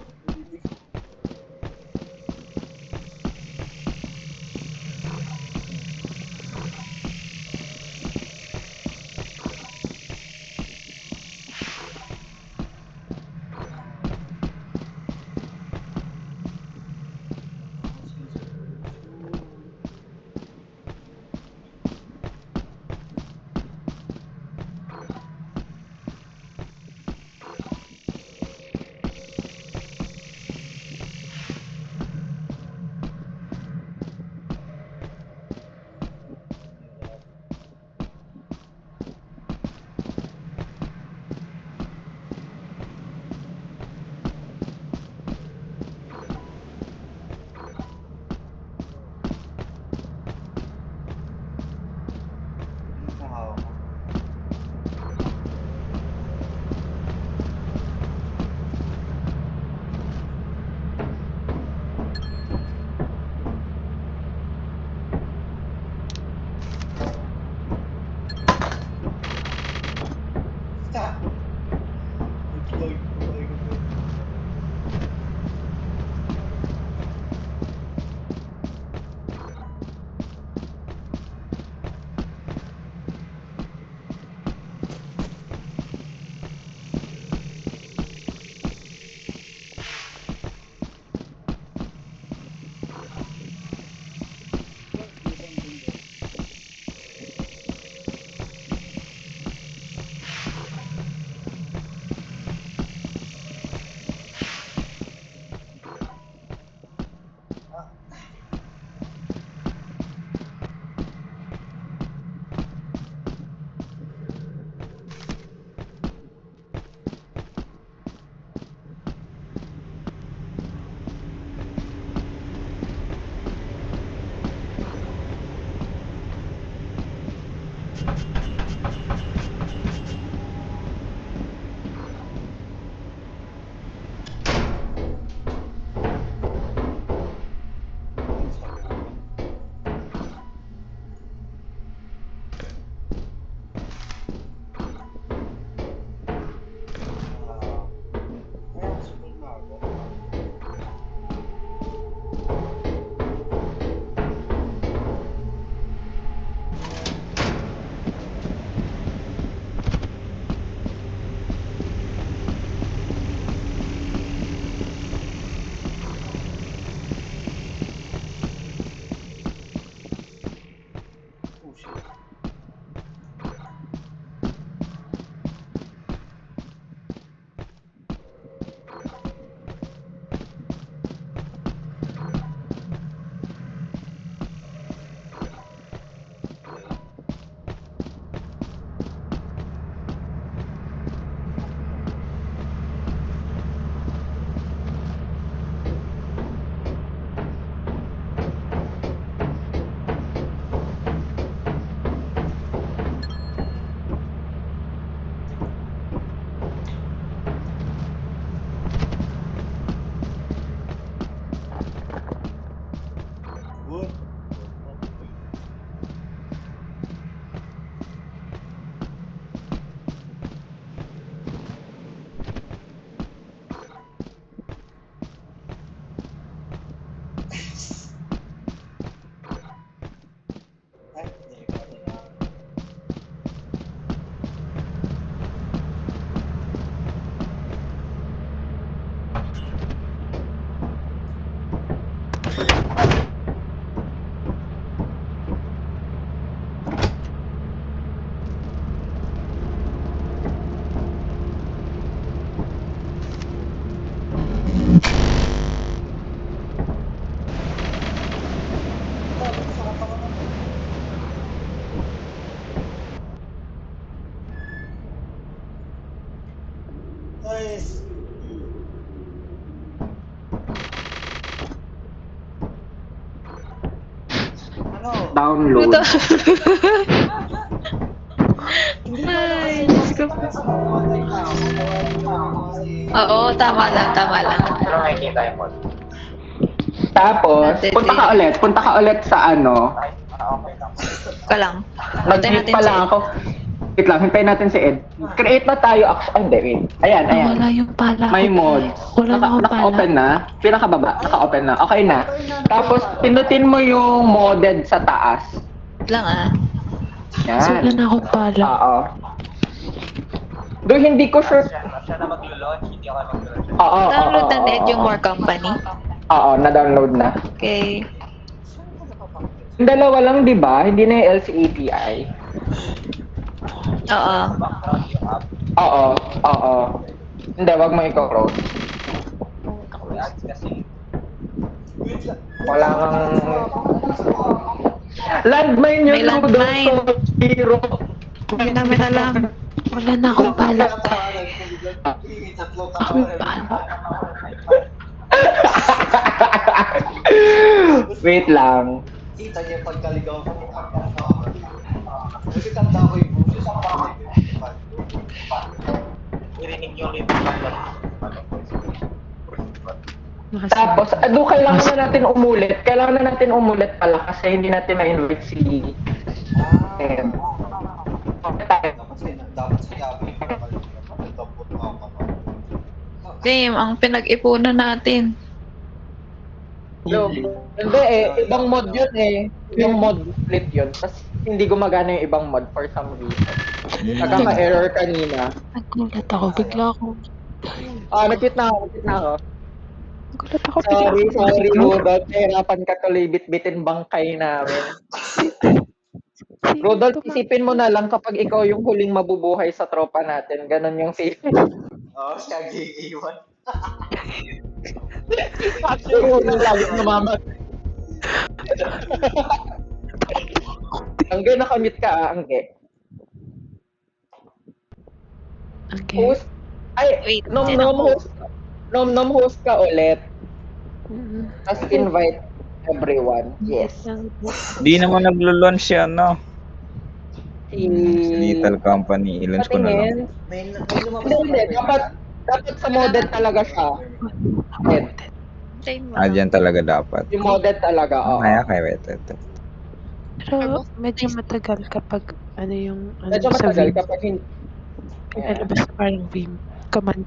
Guys, ano? Download. Luto. Hindi ko alam kasi Ay, Diyos ko. mamatay na ako. Kasi Oo, tama lang, tama lang. Pero nakikita yung mod. Tapos, Natin, punta ka ulit sa ano, ka lang. Patay nag-mute natin pa si lang Ed. ako. Wait lang, hintayin natin si Ed. Create na tayo, hindi, wait. Ayan, ayan. Nawala yung pala ko. May mod. Wala na akong pala. Naka-open na. Pinakababa, naka-open na. Okay na. Tapos, pinutin mo yung modded sa taas. Wait lang ah. So, wala Yan. na akong pala. Oo. Doon hindi ko sure. siya na mag-launch, hindi ako mag-launch. Oo, Download na oo, ni Ed oo, yung oo. More Company. Oo, na-download na. Okay. Saan ko napapakita? Yung dalawa lang, di ba? Hindi na yung LCAPI. Oo. Oo, oo. Hindi, wag mo i-close. Kasi, wait lang. Wala kang... Landmine May yun, Ludo. landmine. Hero. Hindi namin alam. Wala na akong pala. May tatlong Akong katawanan. pala. Wait lang. Kita niya pagkaligaw ko ng katawanan. Kasi tanda ko yung boses ko. Irinig niyo ulit yung Tapos, doon kailangan na natin umulit. Kailangan na natin umulit pala kasi hindi natin na-invite si Ed. Dapat sinabi ko na kanina. Nagdampot na ako. Game, ang pinag-ipunan natin. Hindi ibang mod yun eh. Yung mod split yun. Tapos hindi gumagana yung ibang mod for some reason. Nagkaka-error kanina. Nagulat ako. Bigla ako. Nag-quit na ako. Nagulat ako. Bigla Sorry, ako. sorry, Rudolph. Nahirapan ka tuloy bit-bitin bangkay namin. Rudolph, isipin mo na lang kapag ikaw yung huling mabubuhay sa tropa natin. Ganon yung feeling. Oo, siya giiwan. Yung huling lagi namamatay. Angge, nakamit ka Angge. Okay. Host, ay, Wait, nom host ka ulit. Mm. Tapos invite everyone. Yes. Di naman naglo-launch yan, no? Si... Lethal Company, i-launch ko na lang. May lumabas Hindi. Dapat sa modded talaga siya. Ed. Time mo Dyan talaga dapat. Yung modded talaga, oo. Okay, wait. Pero medyo matagal kapag ano yung ano Medyo sa matagal Vim. kapag hindi. Lalabas na parang Vim. Command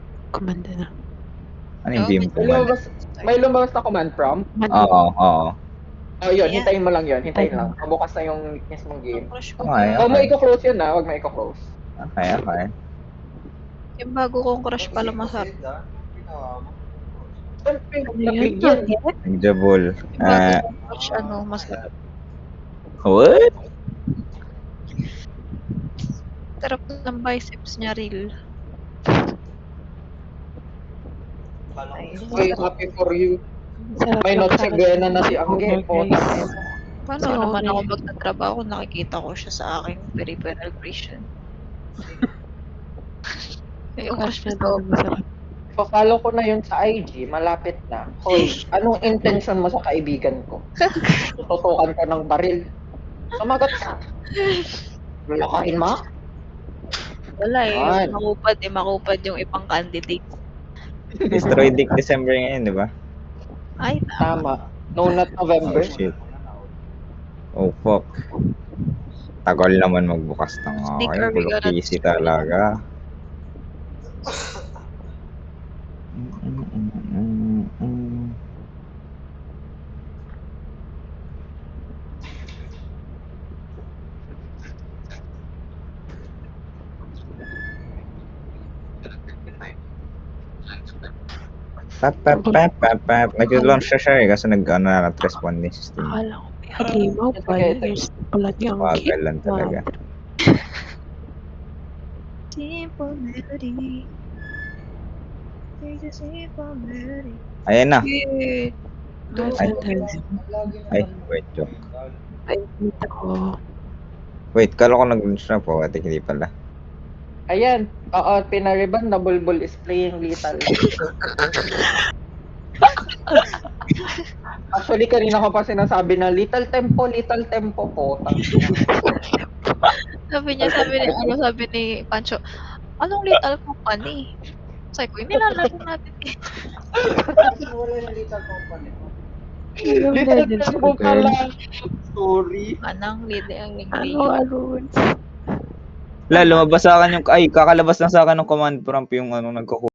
na. Ano yung beam May command? lumabas na command prompt. Oo. Oh, yun. Yeah. Hintayin mo lang yun. Hintayin lang. Mabukas na yung mismong game. Crush ko Okay, Huwag mo okay. i-close yun Huwag mo i-close. Okay. Yung bago kong crush pala masarap. Siyempre, Ano yun? nabigyan. Nagjabol. Yung bago kong crush, masarap. What? Sarap ng biceps niya, real. Ay, happy for you. Sarap May lang Noche sa akin. Buena na si Angge. Guys. Paano Si naman Ore. ako magtatrabaho kung nakikita ko siya sa aking peripheral vision? Yung Crush crush na na daw to. na masarap. Pa-follow ko na yun sa IG. Malapit na. Hoy, anong intention mo sa kaibigan ko? Tututukan ka ng baril. Sumagot ka. Lakarin mo? Wala Yan. Makupad yung ibang candidate. Destroy Dick December ngayon, di ba? Ay, Tama. No, not November. Oh, shit. Oh, fuck. Tagal naman magbukas ng Nick, are we bulok gonna PC destroy talaga. Nag-launch siya eh, kasi nag-respond din sa Steam. Akala ko may halimaw pa. Years pala niya ang Bagal lang talaga. Simple melody. It's a simple melody. Ayan na. Shit. Ay, Ay, wait, joke. ay, dito ko. Wait, kala ko nag-launch na po, at hindi pala. Ayan. Oo, pinariban na Bulbul is playing lethal. Actually, kanina ko pa sinasabi na little tempo po. Sabi ni Pancho, anong Lethal Company? Sabi ko, yung nilalaro natin eh. Wala yung Lethal Company. Yung Little Legends tempo ko, ka girl. lang. Sorry. Anong Lethal Ano, Arun? Lumabas sa akin yung, kakalabas lang sa akin ng command prompt yung nagkukuha